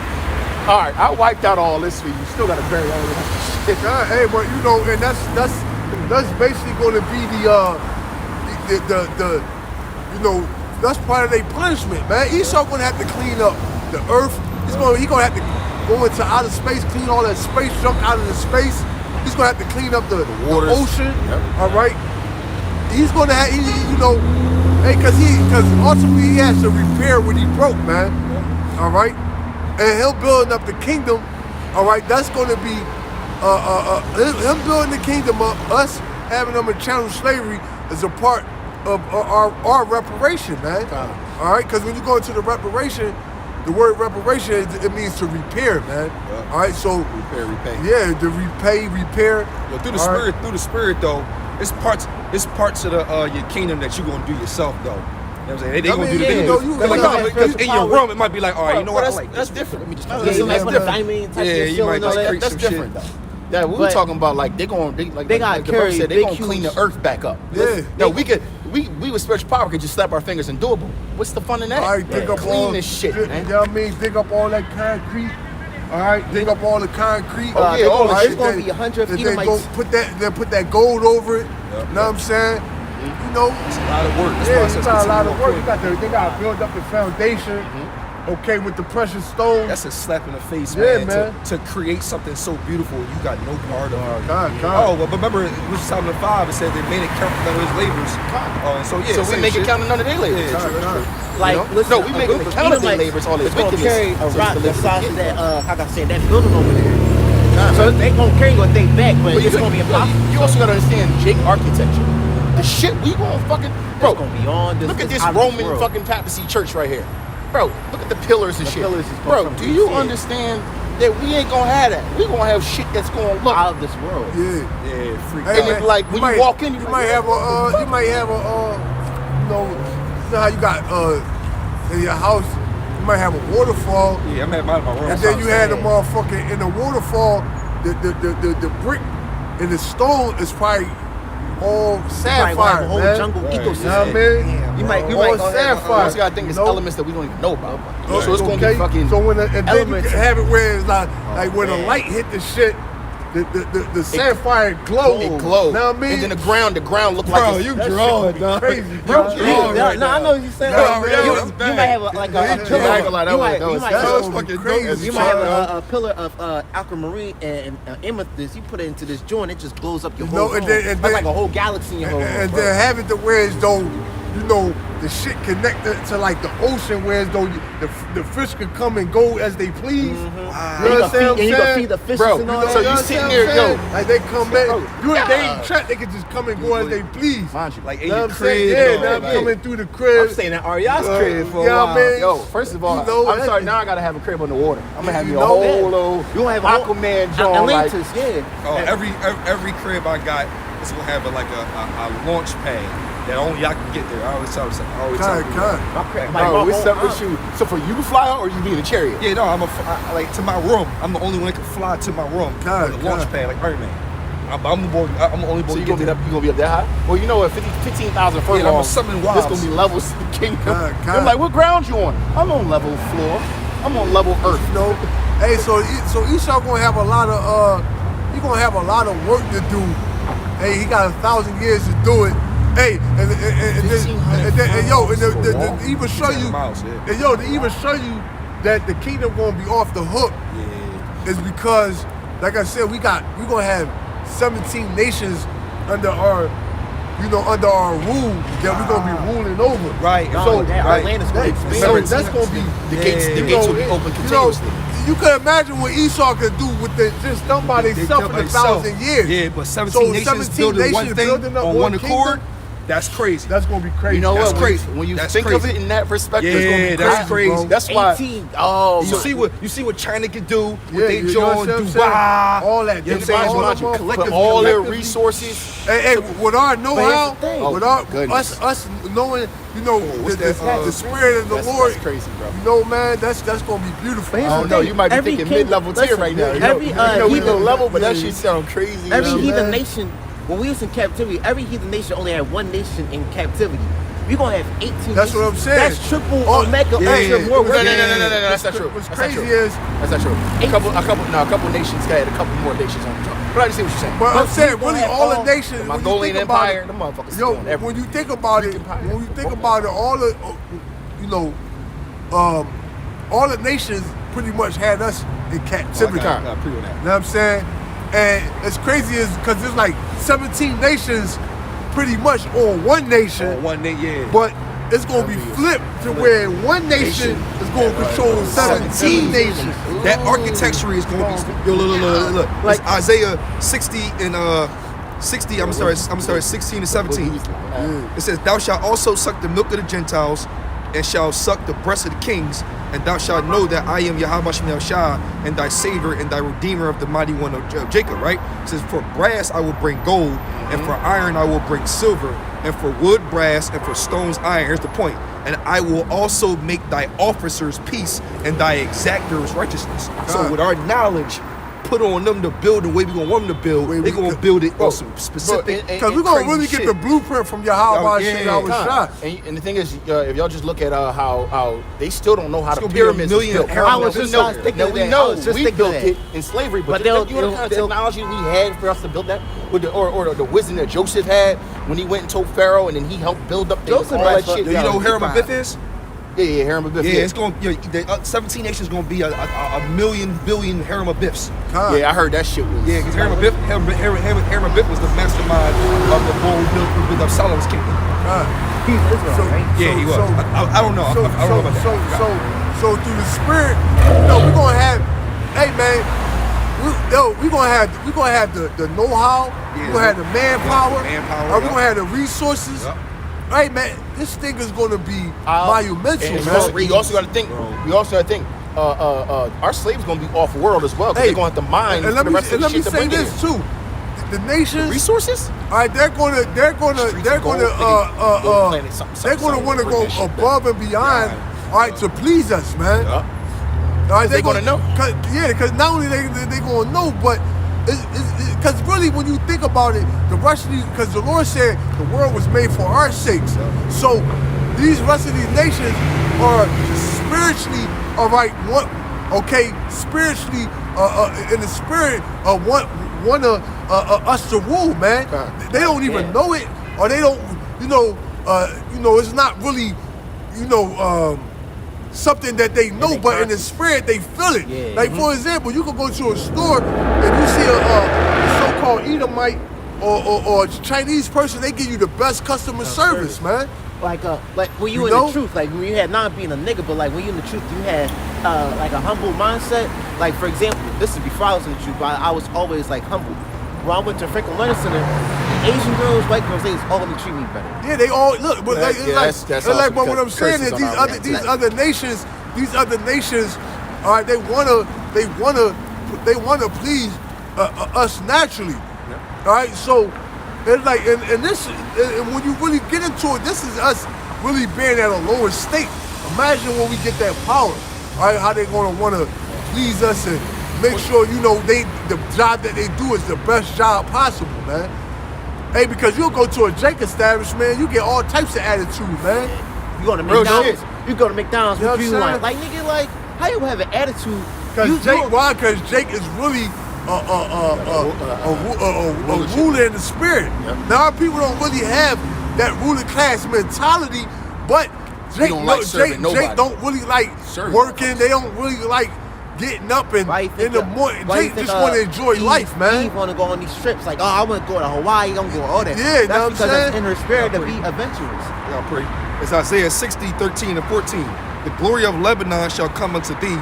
all right, I wiped out all this for you. Still gotta bury all this shit. yeah, hey, but you know, and that's basically gonna be the you know, that's part of their punishment, man. Esau gonna have to clean up the earth. He gonna have to go into outer space, clean all that space junk out of the space. He's gonna have to clean up the waters. ocean. Yep. All right. He's gonna have, you know, hey, cause ultimately he has to repair what he broke, man. All right. And him building up the kingdom. All right. That's gonna be him building the kingdom up. Us having them in chattel slavery is a part of our reparation, man. All right, because when you go into the reparation, the word reparation it means to repair, man. Yeah. All right, so Repay. yeah, to repair. Yo, through the All spirit, right. though, it's parts of your kingdom that you're gonna do yourself, though. You know what I'm saying? They I gonna mean, do yeah, the you know, thing. you- Because in your power. room, it might be like, all right, you know what? I like That's this. different. Let me just Yeah, this you is might put a yeah. diamond type Yeah, of you seal might and all just that. create that's some different shit. though. Yeah, we were But talking about like they gotta gotta the brother carry said, they big, gonna clean the huge- earth back up. Yeah. No, we with spiritual power could just slap our fingers and do it. But what's the fun in that? All right, dig up Clean all this shit, dig, man. You know what I mean? Dig up all that concrete. All right, dig up all the concrete. Oh, yeah, all the it's shit. gonna be 100 Then Edomites. put that gold over it. You know what I'm saying? You know, It's a lot of work. That's why I yeah, said it's got a lot of continue work. employment. They got to build up the foundation. okay, with the precious stones. That's a slap in the face, Yeah, man. man. To create something so beautiful, you got no part of it. God. Oh, well, but remember, it was Psalm 5. It said they made it count none of his labors. So yeah, So we same make it shit. count none of their labors. Yeah, true, that's true. Like, You know? listen, No, we a making group the of count of their Edomites labors, all their is gonna wickedness. carry a So it's rock the the labors size of of the that, how can I say, that building over there. So they gonna carry what they back, but it's gonna be impossible. You also gotta understand Jake architecture. The shit we gonna fucking bro. It's gonna be on this. Look at it's this out of Roman world. fucking papacy church right here, bro. Look at the pillars and The shit. pillars is gonna Bro, come do through you shit. understand that we ain't gonna have that? We gonna have shit that's gonna look. out of this world. Yeah. Yeah, freak Hey, And out. it's like when you walk in, you you're might like, have a, you know how you got in your house, you might have a waterfall, Yeah, I'm at my room. and then you had the motherfucker in the waterfall, the brick and the stone is probably all You might sapphire, have a whole man. jungle Right. ecosystem. You know what I mean? You might all go ahead, sapphire. you just gotta think it's you know? elements that we don't even know about. Oh, So it's gonna okay? be fucking. So when and then you elements. can have it where it's like when the man. light hit the shit, the sapphire glow. It glow. Know what I mean? And then the ground look like Bro, it's, you That shit drawing, would be dog. crazy, Bro, bro. you drawing Yeah, right no, now. I know what you're saying. No, Like, yo, you, that's you bad. might have like Yeah, a you pillar. I ain't gonna lie, that You was- might, that you was- might, that was you fucking crazy. dope as you fuck, might have dog. a pillar of aquamarine and amethyst. You put it into this joint, it just blows up your You whole know, and room. then- and That's then- like a whole galaxy in your whole room. and bro. then have it to where as though, you know, the shit connected to like the ocean, where as though the fish could come and go as they please. And You you understand can what I'm feed saying? the fishes Bro, and all so that. you understand sitting what there, I'm yo. saying? Like they come back, they yeah. ain't trapped. They can just come and go as they please. mind you, Like in You know your what I'm saying? crib. Yeah, and now all I'm that. coming through the crib. I'm staying at Aria's crib for a you know while. what I mean? Yo, first of all, You know, I'm that- sorry. Now I gotta have a crib on the water. I'm gonna have You me a know whole that. little You gonna have a whole- Aquaman joint. Like, Atlantis, yeah. Oh, every crib I got is gonna have a launch pad that only y'all can get there. I always tell people. My crib, bro, my we whole separate house. shoes. So for you to fly out, or you be in a chariot? Yeah, no, like to my room. I'm the only one that can fly to my room God, with a launch God. pad like Iron Man. I'm the only boy So to you get gonna be there. up? You gonna be up that high? Well, you know what? 15,000 furlongs. Yeah, I'm a summon This wives. gonna be levels of the kingdom. God. I'm like, what ground you on? I'm on level floor. I'm on level earth. You know, hey, so Esau gonna have a lot of he gonna have a lot of work to do. Hey, he got 1,000 years to do it. Hey, and yo, and to even show you, Miles, yeah. and yo, to even show you that the kingdom gonna be off the hook is because, like I said, we gonna have 17 nations under our rule that we're gonna be ruling over. Right. No, So, that right. Atlantis gonna So expand. that's gonna be The gates will be open continuously. You can imagine what Esau could do with just done by They themselves killed in themselves. 1,000 years. Yeah, but 17 So nations 17 building one nations thing building up on one one accord. kingdom? That's crazy. That's gonna be crazy. You know That's what? crazy. When you That's think crazy. of it in that perspective, it's Yeah, gonna be that's crazy. crazy. That's why. 18. Oh, You see what China can do with Yeah, they you know John what I'm saying? Dubai. All that. You know what I'm They saying? all Mind them you, motherfuckers collectively- Put all their collectively- resources. Hey, with our know-how, Oh, with our goodness. us knowing, you know, what's the that, spirit of the That's Lord. crazy, bro. You know, man, that's gonna be beautiful. But here's I the don't know. thing, You might be every thinking king- mid-level tier listen, right now. You every, know, we heathen- low level, but that yeah. shit sound crazy. Every Yeah, heathen man. nation, when we was in captivity, every heathen nation only had one nation in captivity. We're gonna have 18 That's what I'm nations. saying. That's triple Oh, Omega yeah, Ultra yeah. more No, work. that's not true. What's That's not crazy true. is, That's not true. A couple nations had a couple more nations on the job. But I understand what you're saying. but I'm But saying we gonna really have all the all- nations. The when you Mongolian think about Empire, it, the motherfuckers Yo, doing everything. when you think about it, Empire. when you think about it, all the, you know, all the nations pretty much had us in captivity. I agree with that. You know what I'm saying? And it's crazy is because there's like 17 nations pretty much on one nation, On one day, yeah. but it's going to be flipped to where one nation is going to control 17 nations. That architecture is going to be. Yo, look. Like- It's Isaiah 60 and 60. I'm sorry, 16 and 17. It says, "Thou shalt also suck the milk of the Gentiles, and shalt suck the breast of the kings, and thou shalt know that I am Yahweh Shem Shah, and thy Savior and thy Redeemer of the mighty one of Jacob." Right? It says, "For brass I will bring gold, and for iron I will bring silver, and for wood brass, and for stones iron." Here's the point. "And I will also make thy officers peace, and thy exactors righteousness." So God. with our knowledge put on them to build the way we gonna want them to build, Way they we gonna could- build it Bro, on some specific. Because we're going to crazy really get shit. the blueprint from Yahweh Yeah, Shem Shah. And the thing is, if y'all just look at how they still don't know how It's the gonna be a pyramids was million built. arrows. I was We just know, thinking now of we that. I know was just we thinking built of it that. in slavery, But but they'll- you know the kind of they'll- technology we had for us to build that, with the wisdom that Joseph had when he went and told Pharaoh, and then he helped build up things, Joseph all that had- shit. Yo, you know who Hiram Abiff is? Yeah, Harem of Biff. Yeah, it's going. You know, the 17 Nations is going to be a million billion harem of Biffs. Yeah, I heard that shit was. Yeah, because Harem of Biff was the mastermind of the whole build of Solomon's kingdom. He's Israel, right? Yeah, he was. I don't know. I don't know about that. So through the spirit, we're gonna have. Hey man, we're gonna have the know-how. Yeah. We're gonna have the manpower. Manpower, We're gonna have the resources. Yep. Hey man, this thing is gonna be monumental, And man. you also got to think. We also got to think. Our slaves gonna be off world as well. Because they're gonna have to mine and for the rest of the let me shit to say bring this in. too. The nations, Resources? all right, they're gonna want to go above and beyond, all right, to please us, man. Yeah. All right, They gonna know. Because not only they gonna know, but because really when you think about it, the rest of these, because the Lord said the world was made for our sakes. So these rest of these nations are spiritually, all right, spiritually, in the spirit of want us to rule, man. They don't even know it, or they don't, it's not really, something that they know, but in the spirit they feel it. Yeah. Like for example, you can go to a store and you see a so-called Edomite or Chinese person, they give you the best customer service, man. Like when you in know? the truth, like when you had not being a nigga, but like when you in the truth, you had like a humble mindset. Like for example, this is before I was in the truth, but I was always like humble. When I went to Franklin Learning Center, Asian girls, white girls, they was all gonna treat me better. Yeah, they all look, but like, that's like, also but what I'm because saying is curses on our land. these other nations, all right, they wanna please us naturally, all right. So it's like, and this, and when you really get into it, this is us really being at a lower state. Imagine when we get that power, all right, how they gonna wanna please us and make sure the job that they do is the best job possible, man. Hey, because you'll go to a Jake establishment, you get all types of attitude, man. You go to Real McDonald's. shit. You go to McDonald's. You know What what you I'm want? saying? Like nigga, like how you have an attitude? Because Jake is really a ruler in the spirit. Yep. Now our people don't really have that ruling class mentality, but Jake don't like serving nobody. don't really like Serving working. They don't really like getting up and in the morning. Jake just want to enjoy life, man. Eve want to go on these trips. Like, oh, I want to go to Hawaii. I'm going to go all that. Yeah, that's know what I'm because saying? that's in her spirit to be adventurous. Y'all pray. It's Isaiah 60:13-14. The glory of Lebanon shall come unto thee,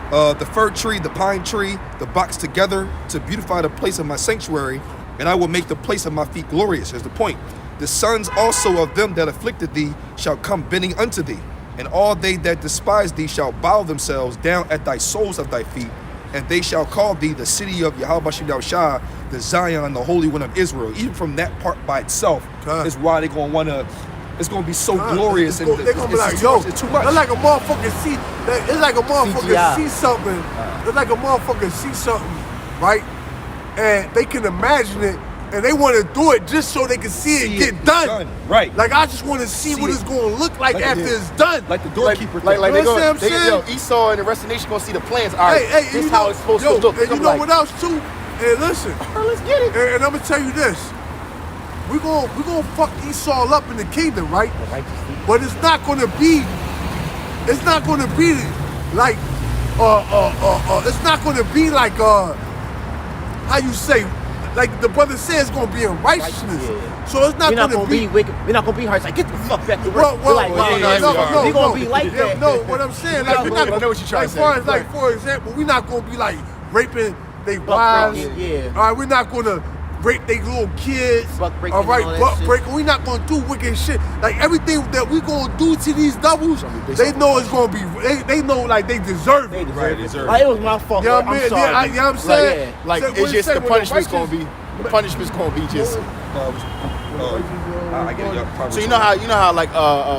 the fir tree, the pine tree, the box together, to beautify the place of my sanctuary, and I will make the place of my feet glorious. Here's the point. The sons also of them that afflicted thee shall come bending unto thee, and all they that despise thee shall bow themselves down at thy soles of thy feet, and they shall call thee the city of Yahweh Shah, the Zion, the Holy One of Israel. Even from that part by itself is why they're going to want to, it's going to be so glorious. They're gonna be like, yo, it's too much. It's like a motherfucker see. It's like a motherfucker CGI. see something. It's like a motherfucker see something, right? And they can imagine it, and they want to do it just so they can see it get done. Right. Like I just want to see what it's gonna look like after it's done. Like the doorkeeper. Like You they know what I'm go, saying? Esau and the rest of the nation gonna see the plans. All right, Hey, this you is how know, it's supposed yo, to look. and you I'm know like, what else too? And listen, let's get it. and I'm gonna tell you this: we gonna fuck Esau up in the kingdom, right? But it's not gonna be like it's not gonna be like how you say, like the brother said, it's gonna be in righteousness. Yeah. So it's not We're not gonna gonna be wicked. We're not gonna be hard. It's like get the fuck back to work. Well, We're like, no, we gonna be like that. No, what I'm saying, like, we're not I know what you're trying to say. far as, like, for example, we're not gonna be like raping they wives. breaking, yeah. All right, we're not gonna rape they little kids. Buck breaking all right, and all that buck shit. breaking. We're not gonna do wicked shit. Like everything that we gonna do to these doubles, they know it's gonna be. They know like they deserve They it. deserve it. deserve it. Like, it was my fault. You know Lord. what I mean? I'm sorry. You know what I'm saying? yeah. Like So it's what just you the say, punishment's when gonna the be. The punishment's gonna be just. I get it. Probably So you know how like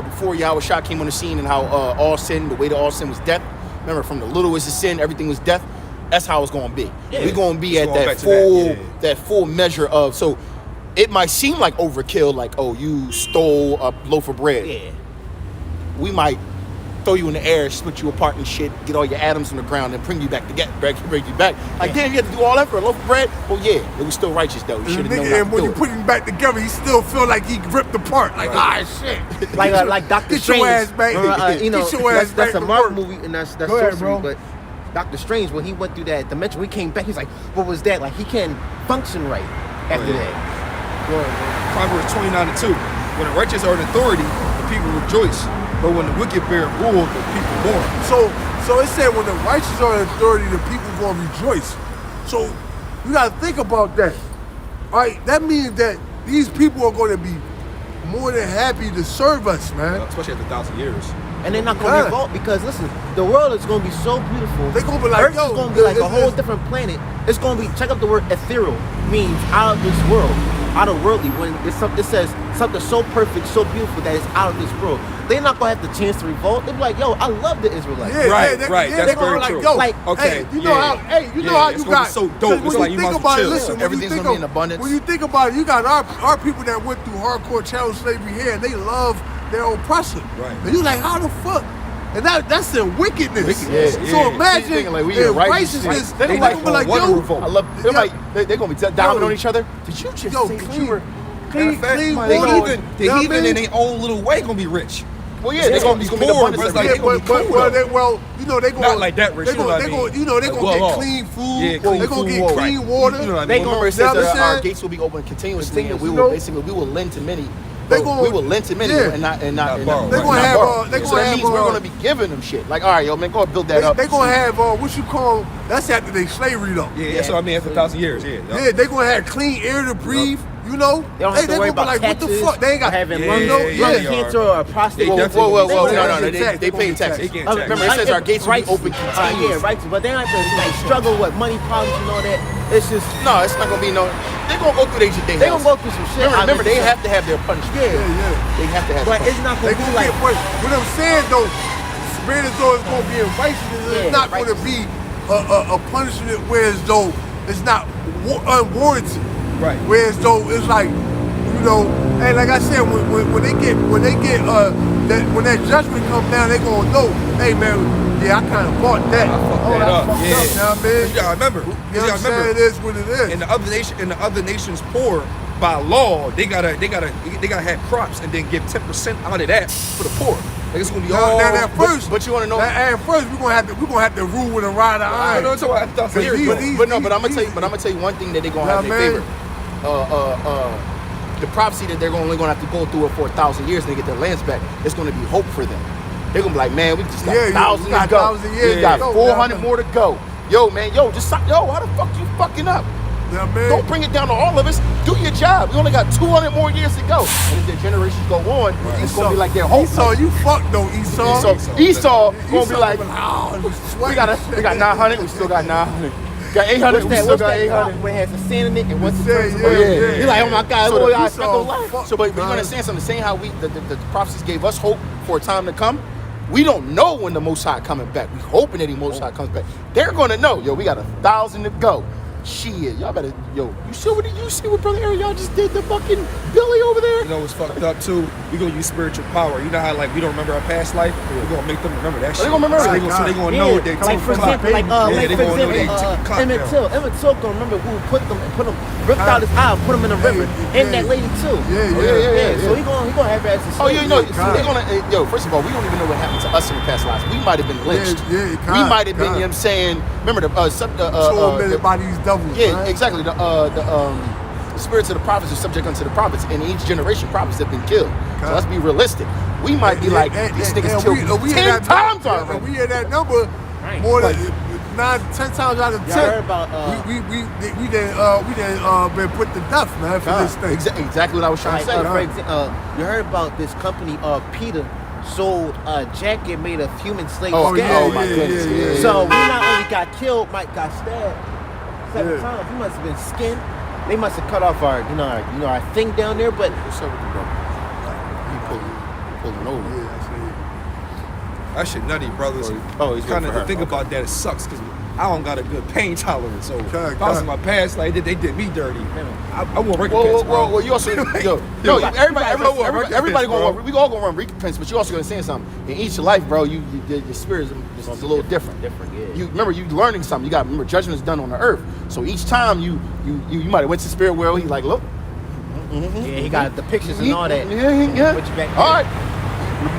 before Yahweh Shah came on the scene and how all sin, the way to all sin was death. Remember, from the littlest of sin, everything was death. That's how it's gonna be. Yeah. We're gonna be It's at going that back to full that, yeah. that full measure of. So it might seem like overkill, like, oh, you stole a loaf of bread. Yeah. We might throw you in the air, split you apart and shit, get all your atoms on the ground, and bring you back together, bring you back. Like, damn, you had to do all that for a loaf of bread? Well, yeah, it was still righteous though. You should have known And how when to you do put it. him back together, he still feel like he ripped apart. Like, shit. like Doctor Get Strange. your ass back. Remember, you know, Get your ass that's back a to Marvel work. movie, and that's Go ahead, sorcery. bro. But Doctor Strange, when he went through that dimension, when he came back, he's like, what was that? Like, he can't function right after that. Proverbs 29:2. When the righteous are in authority, the people rejoice. But when the wicked bear rule, the people mourn. So it said when the righteous are in authority, the people gonna rejoice. So you gotta think about that. All right, that means that these people are gonna be more than happy to serve us, man. Especially after 1,000 years. And they're not going to revolt because, listen, the world is going to be so beautiful. They gonna be like, Earth yo, is going to be like a whole it's- different planet. It's going to be, check out the word ethereal, means out of this world, out of worldly. When it's something, it says something so perfect, so beautiful that it's out of this world. They're not going to have the chance to revolt. They're like, yo, I love the Israelites. Yeah, Right, yeah, right, that's they gonna very be like, true. Yo, Like, okay, hey, you know yeah. how, you know Yeah, how it's you gonna be got. so dope. 'cause It's when like you you think might as well about it, chill. listen, when you Everything's think gonna be of- in abundance. When you think about it, you got our people that went through hardcore chattel slavery here, and they love their oppressor. Right. And you like, how the fuck? And that's in wickedness. Wickedness, So yeah. imagine Thinking like we in in righteousness. righteousness, They they like gonna be like, one yo, revolt. I love. They're Yeah. like they're gonna be diving on each other. Did you just yo, say clean, we were? clean They water. heathen, You know the what I heathen mean? in their own little way gonna be rich. Well, yeah, they're gonna be poor, abundance. but it's every like day. they gonna be cool, well, you know they gonna Not like that rich, They you know gonna, what I they mean? gonna, you know they Like, gonna well get off. clean food. Yeah, they clean gonna food, get water. clean Right. water. You know what I They mean? gonna- Remember, it You know says what that I'm our saying? gates will be open continuously, and we You will know? basically we will lend to many. They But gonna- we will lend to many yeah. and not borrow. They Right. gonna not have, borrow. they So gonna that have, means we're gonna be giving them shit. Like, all right, yo, man, go and build that up. They gonna have what you call that's after they slavery though. Yeah, that's what I mean. After 1,000 years, yeah. Yeah, they gonna have clean air to breathe. You know, They don't have to worry gonna be about like, taxes, what the fuck? They ain't got having Yeah, lung, yeah, lung yeah, cancer yeah. or prostate. They definitely Whoa, They no, gonna no, have no. to tax. They pay taxes. They can't I tax. Remember, it says our gates will be Righteous. open Yeah, continuously. righteous. But they don't have to like struggle with money problems and all that. It's just No, it's not gonna be no. They're gonna go through their day. they gonna go through some shit. Remember, they obviously. have to have their punishment. Yeah. They have to have. But their it's not They gonna be gonna like get worse. What I'm saying though, spirit as though it's gonna be in righteousness. Yeah, It's not gonna be a punishment where as though it's not unwarranted. Right. Whereas though it's like, you know, and like I said, when they get when that judgment comes down, they gonna know, hey man, yeah, I kind of bought that. fucked that up. fucked Yeah. up. You know what I mean? You gotta remember. You You know gotta what I'm saying? remember. It is what it is. In the other nations poor, by law, they gotta have crops and then give 10% out of that for the poor. Like it's gonna be all. Now that first, but you wanna know- At first, we're gonna have to rule with a rod of I iron. know it's all after 1,000 years. These- But I'm gonna tell you one thing that they're gonna have in their favor. The prophecy that they're only gonna have to go through it for 1,000 years and they get their lands back. It's gonna be hope for them. They're gonna be like, man, we just got Yeah, yeah, 1,000 we got to go. 1,000 years We got to go. 400 Yeah. more to go. Yo, man, just stop. Yo, how the fuck you fucking up? You know what I mean? Don't bring it down to all of us. Do your job. We only got 200 more years to go. And as their generations go on, it's gonna be like their hope. Esau, you fucked though, Esau. Esau gonna be like, oh, we got 900. We still got 900. Got 800. We still what's got that 800. when it has the sand in it and once Yeah, it turns yeah, to yeah. You're like, oh my God, So boy, the I Esau spent the life. fuck- So, but you understand something? Saying how the prophecies gave us hope for a time to come. We don't know when the Most High coming back. We hoping that the Most High comes back. They're gonna know. Yo, we got 1,000 to go. Shit, y'all better. Yo, you see what Brother Aaron y'all just did to fucking Billy over there? You know what's fucked up too? We gonna use spiritual power. You know how like we don't remember our past life? We're gonna make them remember that shit. they gonna remember so it. they gonna Yeah, know what they like took for from example, like yeah, like they for gonna know they example, took the clock Emmett down. Till. Emmett Till gonna remember who put him, ripped out his eye, and put him in the river, yeah. and that lady too. Yeah. So he gonna have her as a Oh, you know, God. they're gonna. Yo, first of all, we don't even know what happened to us in the past lives. We might have been lynched. Yeah, we God, might have been. God. You know what I'm saying? Remember the tormented by these devils. yeah, man. exactly. The spirits of the prophets are subject unto the prophets, and each generation prophets have been killed. So God. let's be realistic. We might be like these niggas killed we 10 times and already. we hear that number Right. more than 10 times out of 10. Y'all heard about, we done been put to death, man, for this thing. Exactly what I was trying Like, to say. for example, you heard about this company, Peter, sold a jacket made of human slave Oh, skin. oh my goodness. Yeah. So we not only got killed, Mike got stabbed 7 Yeah. times. He must have been skinned. They must have cut off our thing down there. But What's up with the brother? He pulling over. Yeah, I see. That shit nutty, brothers. Oh, he's kind waiting of for to her. think Okay. about that. It sucks because I don't got a good pain tolerance. So if I was God. in my past, like they did me dirty. I won't recompense, Well, bro. well, you also everybody gonna we all gonna run recompense, but you also gonna say something. In each life, bro, your spirit is a little different. Different, yeah. You remember you learning something. You got remember judgment is done on the earth. So each time you might have went to spirit world. He like look. Yeah, he got the pictures and all that. Yeah. Put you back All right,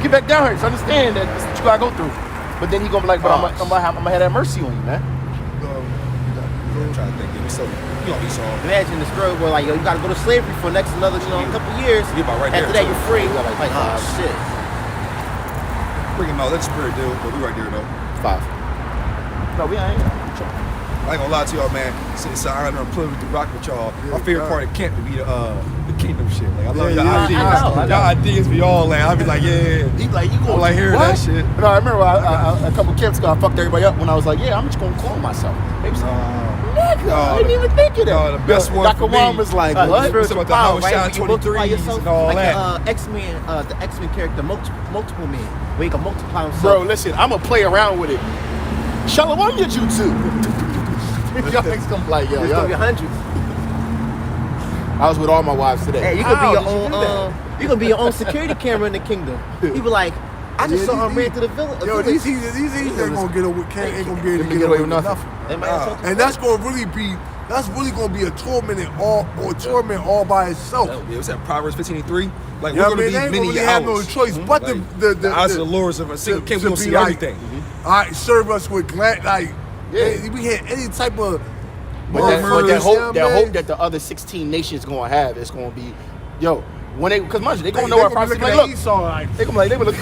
get back down here. So understand that this is what you gotta go through. But then he gonna be like, but I'm gonna have that mercy on you, man. I'm trying to think. You know, Esau. Imagine this girl where like, yo, you gotta go to slavery for the next another, couple years. You about right After there, that, too. you're free. You got Like, like oh 5. shit. Bring him out. Let the spirit deal. But we right there though. 5. No, we ain't. I ain't gonna lie to y'all, man. It's an honor and privilege to rock with y'all. My favorite part of camp to be the kingdom shit. Like I love y'all I ideas. know. Y'all ideas be all like I be like, yeah. He like, you I going like hearing what? that shit. No, I remember a couple camps ago, I fucked everybody up when I was like, yeah, I'm just gonna clone myself. They was like, nigga, I didn't even think of that. No, the best one Dr. for me. Wong was like, what? It's about the House Shot 23s and all like that. the X-Men character, multiple men, where he can multiply himself. Bro, listen, I'm gonna play around with it. Shalom ya jutsu. Y'all niggas gonna be like, yo, There's gonna be hundreds. I was with all my wives today. Hey, you could How be your did you own. do that? You could be your own security camera in the kingdom. You be like, I just saw him ran through the village. Yo, these ain't gonna get away. Ain't gonna be able to Get get away away with with nothing. nothing. And that's gonna really be. That's really gonna be a torment all by itself. Yeah, what's that? Proverbs 15:3. Like You know we're what I gonna mean? be They ain't many really have no hours. choice but The eyes of the Lords of a single king. We to don't be see like, everything. All right, serve us with glad like. Yeah. We had any type of. But that murmurs, hope yeah, man. that the other 16 nations gonna have is gonna be, yo, when they, cause mind you, they gonna They know our gonna be prophecy. looking Like, at look, Esau like. they gonna be like,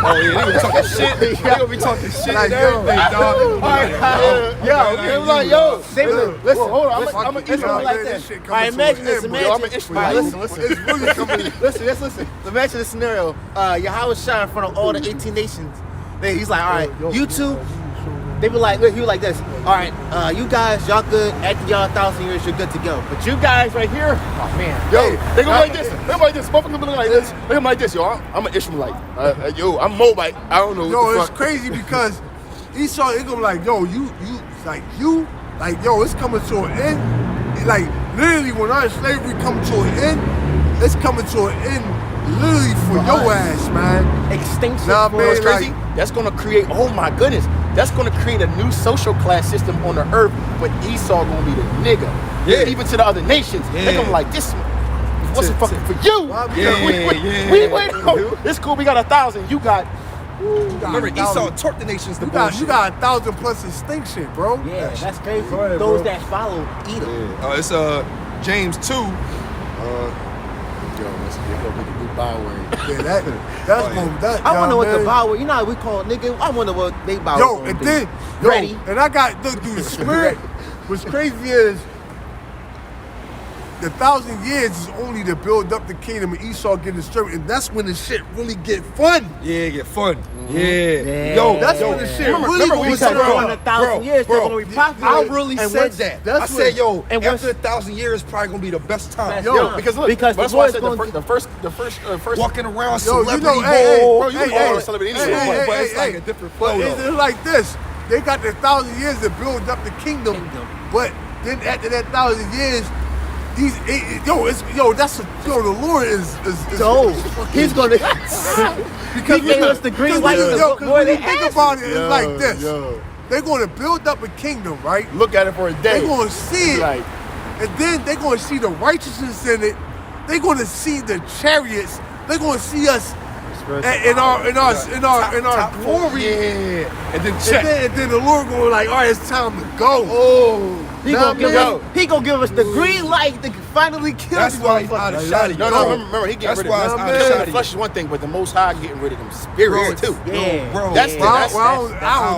Oh yeah, they gonna be talking shit. They gonna be talking shit Like, and yo, everything, dog. yeah, like, yo, They listen, hold on, I'm an It's Israelite. like this. All right, imagine this. Yo, I'm Imagine. an Ishmaelite. All right, Listen. It's really coming. listen. Imagine this scenario. Yahweh shot in front of all the 18 nations. Then he's like, all right, you two. They be like, look, he was like this. All right, you guys, y'all good. After y'all 1,000 years, you're good to go. But you guys right here, oh man. Yo, they gonna be like this. They gonna be like this. Motherfuckers gonna be like this. They gonna be like this, yo. I'm an Ishmaelite. Yo, I'm Moabite. I don't know. Yo, what the it's fuck. crazy because Esau, it gonna be like, yo, yo, it's coming to an end. Like, literally, when our slavery come to an end, it's coming to an end literally for your ass, man. Extinction. Nah, for man, What's crazy? like- That's gonna create. Oh my goodness. That's gonna create a new social class system on the earth. But Esau gonna be the nigga. Yeah. Even to the other nations, they Yeah. gonna be like this. What's the fucking for you? Yeah. We wait. It's cool. We got 1,000. You got. Remember, Esau taught the nations the bullshit. You got 1,000 plus extinction, bro. Yeah, that's crazy. Go ahead, Those bro. that follow Edom. Yeah. It's James 2. Yo, let's go with the new byword. Yeah, that's gonna. That, I wonder what the man. bow. You know how we call it, nigga. I wonder what they bow. Yo, and then, yo, Ready. and I got, look, dude, the spirit, what's crazy is the 1,000 years is only to build up the kingdom and Esau get disturbed, and that's when the shit really get fun. Yeah, get fun. Yeah. Yeah. Yo, That's yo, when the shit remember really we gonna was Because turn bro, up. in 1,000 years, they're gonna be popular. I really And said once- that. that's I said, yo, and once- after 1,000 years, probably gonna be the best time. Yo, because look, Because that's the why I Lord's said going the first. Walking around Yo, celebrity you know, hey, bowl. bro, you hey, know all hey, the celebrity hey, anyway, hey, but hey, it's like hey. a different But flow, it's though. like this. They got the 1,000 years to build up the kingdom, but then after that 1,000 years, the Lord is So fucking- he's gonna. because he gave us the green light to Yo, look because more when you than think ass. about it, it's like this. Yo. They're going to build up a kingdom, right? Look at it for a day. They're going to see it, Like, and then they're going to see the righteousness in it. They're going to see the chariots. They're going to see us in our Top glory. Yeah. And then check. And then the Lord going like, all right, it's time to go. oh, He Nah, gonna give man. us. He gonna give us the green light to finally kill That's these why he's motherfuckers. out of shot. no, remember, he getting That's rid why of it's them. out of Killing shot. the flesh is one thing, but the Most High getting rid of them spirits too. Yeah. Bro, That's yeah. the- Well, that's- I don't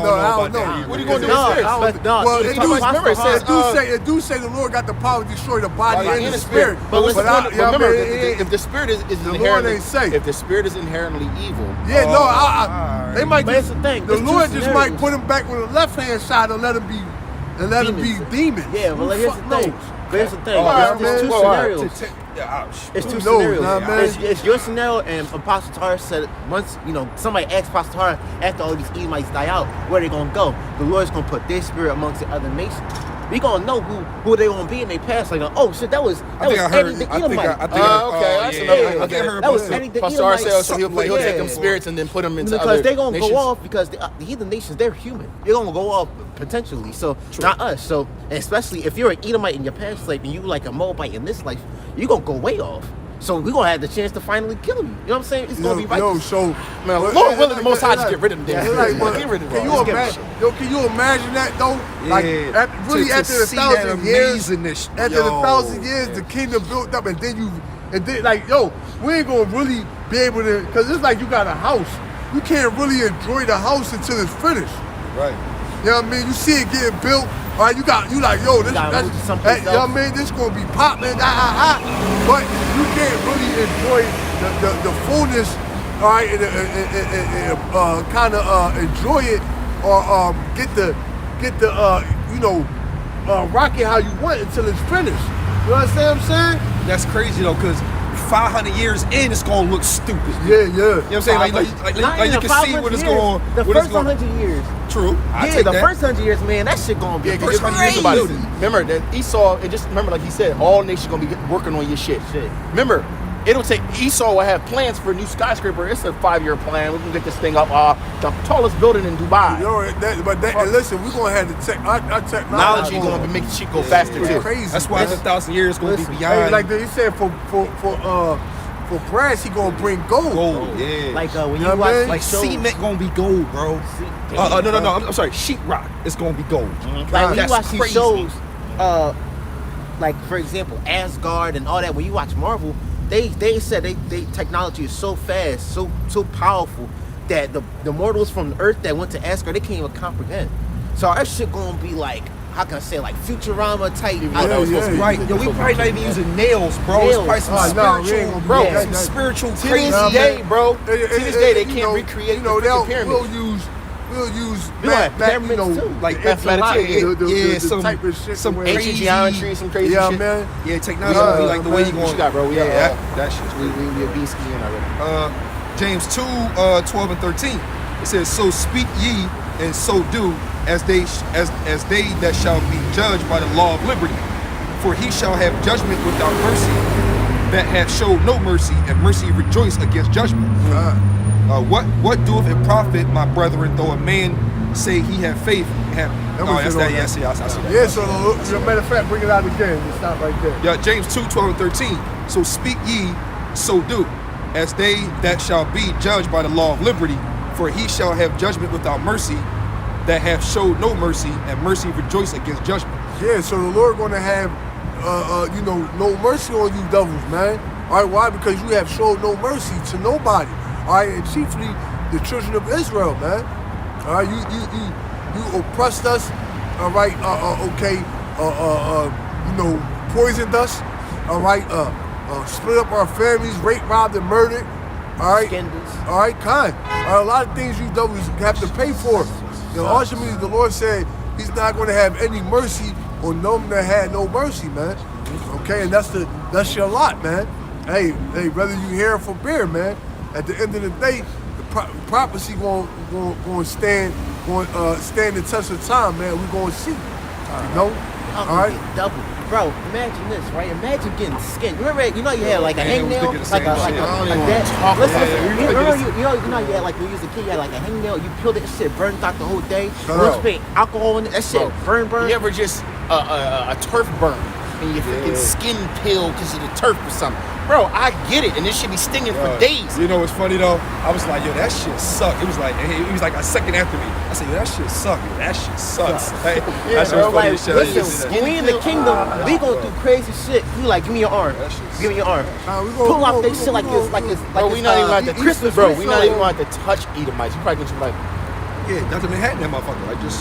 about know. that. What are you gonna do No, with spirits? but no, Well, you it talk do, about remember, it the says, heart. it do say the Lord got the power to destroy the body Body and the spirit. But what's the I- point? yeah, Remember, man, if the spirit is the Lord inherently, ain't safe. if the spirit is inherently evil, Yeah, no, alright. they might But just, it's the thing, the there's two Lord just might scenarios. put him back with the left hand side and let him be demons. Yeah, well, Who here's fuck the thing. knows? But here's the thing. Alright, There's two man. Well, scenarios. It's two Who knows, scenarios. nah, man? It's your scenario, and Apostle Tar said once, somebody asked Apostle Tar after all these Edomites die out, where they gonna go? The Lord's gonna put their spirit amongst the other nations. We gonna know who they gonna be in their past. Like, oh shit, that was I think I heard. Eddie the I think Edomite. I think okay, that's another- I think I heard that was about Eddie the Pastor Edomite. Arcel, so he'll Something take like them that. spirits and then put them into Because other they're gonna nations. go off because the heathen nations, they're human. They're gonna go off potentially. So not us. So especially if you're an Edomite in your past life and you like a Moabite in this life, you're gonna go way off. So we're gonna have the chance to finally kill you. You know what I'm saying? It's gonna be right. Man, but- Lord willing, the Most High like- just get rid of them. Yeah, damn like, spirits. but Get rid of can them. you imagine? Can you imagine that though? Like, Yeah. really To after see that 1,000 years, amazingness, after yo. 1,000 years, the kingdom built up, and then like, yo, we ain't gonna really be able to, cause it's like you got a house. You can't really enjoy the house until it's finished. Right. You know what I mean? You see it getting built. All right, you like, yo, this, gotta that's, move to someplace you know what I mean? This gonna be popping, but you can't really enjoy the fullness, all right, and kind of enjoy it or get the rock it how you want until it's finished. You understand what I'm saying? That's crazy though, because 500 years in, it's gonna look stupid. Yeah. You know what I'm saying? Like you can see what it's going. The what it's first going. 100 years. True. I Yeah, take the that. first 100 years, man, that shit gonna be Yeah, because crazy. you're about it. Remember that Esau, and just remember, like he said, all nations gonna be working on your shit. Remember, it'll take Esau will have plans for a new skyscraper. It's a 5-year plan. We can get this thing up, the tallest building in Dubai. You know, and listen, we're gonna have to our technology Technology gonna be making shit go faster it's too. crazy. That's why the 1,000 years is gonna be Listen, beyond. Hey, like he said, for brass, he gonna bring gold. gold. Yeah. Like when You you know what I watch mean? like shows, cement gonna be gold, bro. No. I'm sorry. Sheetrock is gonna be gold. like when you That's watch these crazy. shows, like for example, Asgard and all that. When you watch Marvel, they said they technology is so fast, so powerful that the mortals from Earth that went to Asgard, they can't even comprehend. So our shit gonna be like, how can I say, like Futurama type? Right. Yo, we probably not even using nails, bro. Nails. It's probably some Oh, no, we ain't spiritual, gonna bro. do that. Some spiritual To crazy. this day, bro. To And- this day, they and, can't recreate the they'll- freaking pyramid. We'll use We gonna have pyramids too. Like mathematics, yeah, the some type of shit some where- Ancient crazy geometry, some crazy Yeah, shit. man. Yeah, technology. Like the way you What going. you got, bro? We Yeah, that shit's we crazy. we a beast skiing already. James 2, 12 and 13. It says, "So speak ye, and so do, as they that shall be judged by the law of liberty. For he shall have judgment without mercy, that hath showed no mercy, and mercy rejoice against judgment. What doeth it profit, my brethren, though a man say he have faith, have that's that. Yeah, I see that. Yeah, so as a matter of fact, bring it out again. Just stop right there. Yeah, James 2, 12 and 13. So speak ye, so do, as they that shall be judged by the law of liberty. For he shall have judgment without mercy, that have showed no mercy, and mercy rejoice against judgment." Yeah, so the Lord gonna have, no mercy on you devils, man. All right, why? Because you have showed no mercy to nobody. All right, and chiefly the children of Israel, man. All right, you oppressed us. All right, poisoned us. All right, split up our families, raped, robbed, and murdered. All right, Skinned us. all right, kind. A lot of things you devils have to pay for. You know, ultimately, the Lord said He's not going to have any mercy on them that had no mercy, man. Okay, and that's your lot, man. Hey, whether you hear or forbear, man. At the end of the day, the prophecy going stand the test of time, man. We're going to see, you know. All right. Double. Bro, imagine this, right? Imagine getting skinned. You know you had like a Man, we was hangnail, thinking the like same a shit. I don't even dead. wanna talk Listen, about it. you know you had like when you was a kid, you had like a hangnail. You peeled it, shit burned out the whole day. Bro. You spit alcohol in it. That shit burn. You ever just a turf burn and your freaking skin peel because of the turf or something? Bro, I get it, and this should be stinging for days. You know what's funny though? I was like, yo, that shit suck. It was like a second after me. I said, yo, that shit suck. Yo, that shit sucks. Like, that shit was Bro, funny like, as shit. listen, when we in the kingdom, we gonna do crazy shit. You like, give me your arm. Give me your arm. Pull out that shit like this, like this. Bro, we not even like going to Christmas. bro. We not even going to touch Edomites. You probably gonna be like, Yeah, Dr. Manhattan, that motherfucker. Like just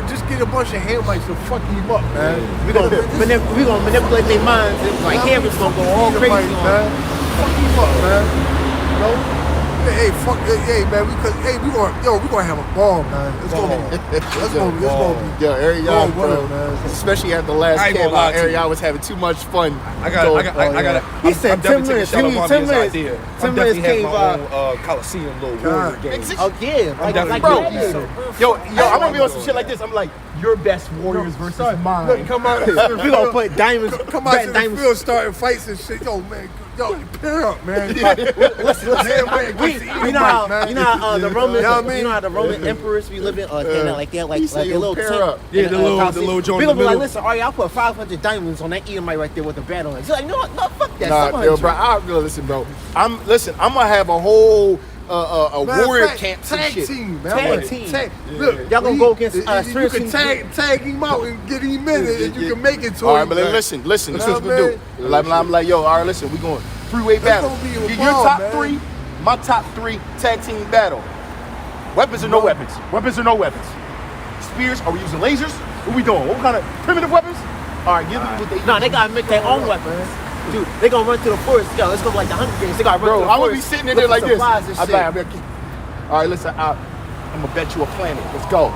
Just get a bunch of Hamites to fuck him up, man. We gonna manipulate their minds. And like Hammer's gonna go all crazy on man. them. Fuck him up, man. You know? Hey, fuck, hey, man, we gonna have a ball, man. It's gonna be. Yo, Ariel, Oh, bro, man. especially after the last I ain't camp, gonna lie to you. Ariel was having too much fun. I got. He said 10 minutes. Give me 10 minutes. 10 10 minutes minutes came by. my own Coliseum little God. warrior game. Oh yeah, like definitely bro. Gladiator. Yo, I'm gonna be on some shit like this. I'm like, your best warriors versus mine. Look, come out. We gonna put diamonds. Come out bet to the diamonds. field, starting fights and shit. Yo, man, yo, pair up, man. Listen, Man, man, we, get to you eat know right, man. how you know how the Roman, You know what I mean? you know how the Roman emperors be living, like they He said, like a yo, little pair tent. up. Yeah, in the a little Coliseum. Joe in People the be like, middle. listen, all right, I'll put 500 diamonds on that Edomite right there with the bat on it. She's like, no, fuck that. Nah, 700. yo, bro, listen, bro. I'm gonna have a whole a Matter of warrior fact, camp some tag shit. team, man. Tag I want team. Look, Y'all gonna go against, you Spirits can and- tag him out and get him in it, and you can make it to All right, him. but listen, this is Nah, what we do. man. I'm like, yo, all right, listen, we going three-way battle. gonna be a Your ball, top man. three, my top three, tag team battle. Weapons or no weapons? Weapons or no weapons? Spears? Are we using lasers? What we doing? What kind of primitive weapons? All right, give them what they. No, they gotta make their own weapons. Dude, they gonna run to the forest. Yo, let's go like the Hunger Games. They gotta run Bro, to the I'm forest. gonna be sitting in look there like for this. supplies and I'm shit. like, all right, listen, I'm gonna bet you a planet. Let's go.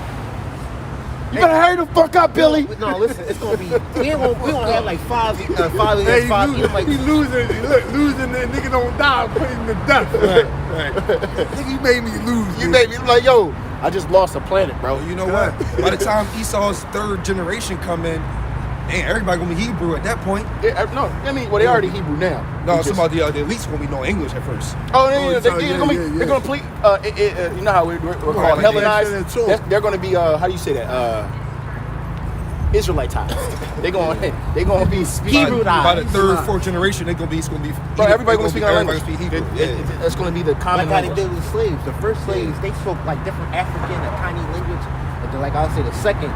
You better hurry the fuck up, Billy. No, listen, it's gonna be. We gonna have like five Hey, against five. he Edomite. losing. Look, losing. The nigga don't die. Put him to death. Right. Nigga, you made me lose. You dude. made me like, yo, I just lost a planet, bro. Well, you know what? By the time Esau's third generation come in, ain't everybody gonna be Hebrew at that point. No, I mean, well, they already Hebrew now. No, They just- some of the elites gonna be knowing English at first. Oh, yeah, so, they're gonna be. yeah. They're gonna plead. You know how we're called like Hellenized. that too. They're gonna be. How do you say that? Israelitized. They're gonna be speaking. Hebrew By the eyes. third, fourth generation, it's gonna be. Bro, everybody gonna speak our everybody language. gonna speak Hebrew. That's gonna be the common Like how they language. did with slaves. The first slaves, they spoke like different African and tiny language. But then, like I'll say, the second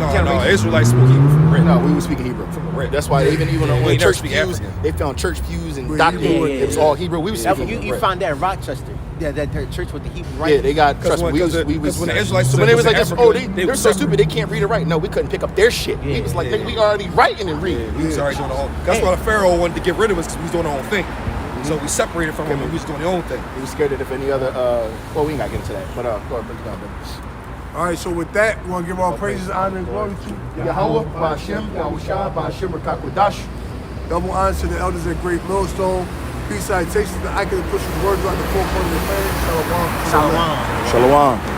No, generation. Israelites spoke Hebrew from the rip. No, we were speaking Hebrew. That's why even Yeah, on they never church speak pews, African. they found church pews and Well, documents. yeah, yeah, It was yeah. all Hebrew. We was That- speaking you Hebrew. found that in Rochester. Yeah, that church with the Hebrew Yeah, writing. they got Because trust me. when- We was, because we was when the Israelites so when they was was like this, African, oh, they they're was so separate. stupid they can't read or write. No, we couldn't pick up their shit. Yeah, He was like, yeah. nigga, we already writing and reading. We was already doing our own. That's why the Pharaoh wanted to get rid of us because we was doing our own thing. So we separated from him and we was doing our own thing. He was scared that if any other, well, we ain't got to get into that. But go ahead, break it down, baby. All right, so with that, we want to give all praises, honor, and glory to Yahweh, Ba'ashem, Yahushua, Ba'ashem, Rakakwadash. double honors to the elders at Great Millstone. Peace, salutations, the icon that pushes the word throughout the four corners of the planet. Shalom. Shalom. Shalom.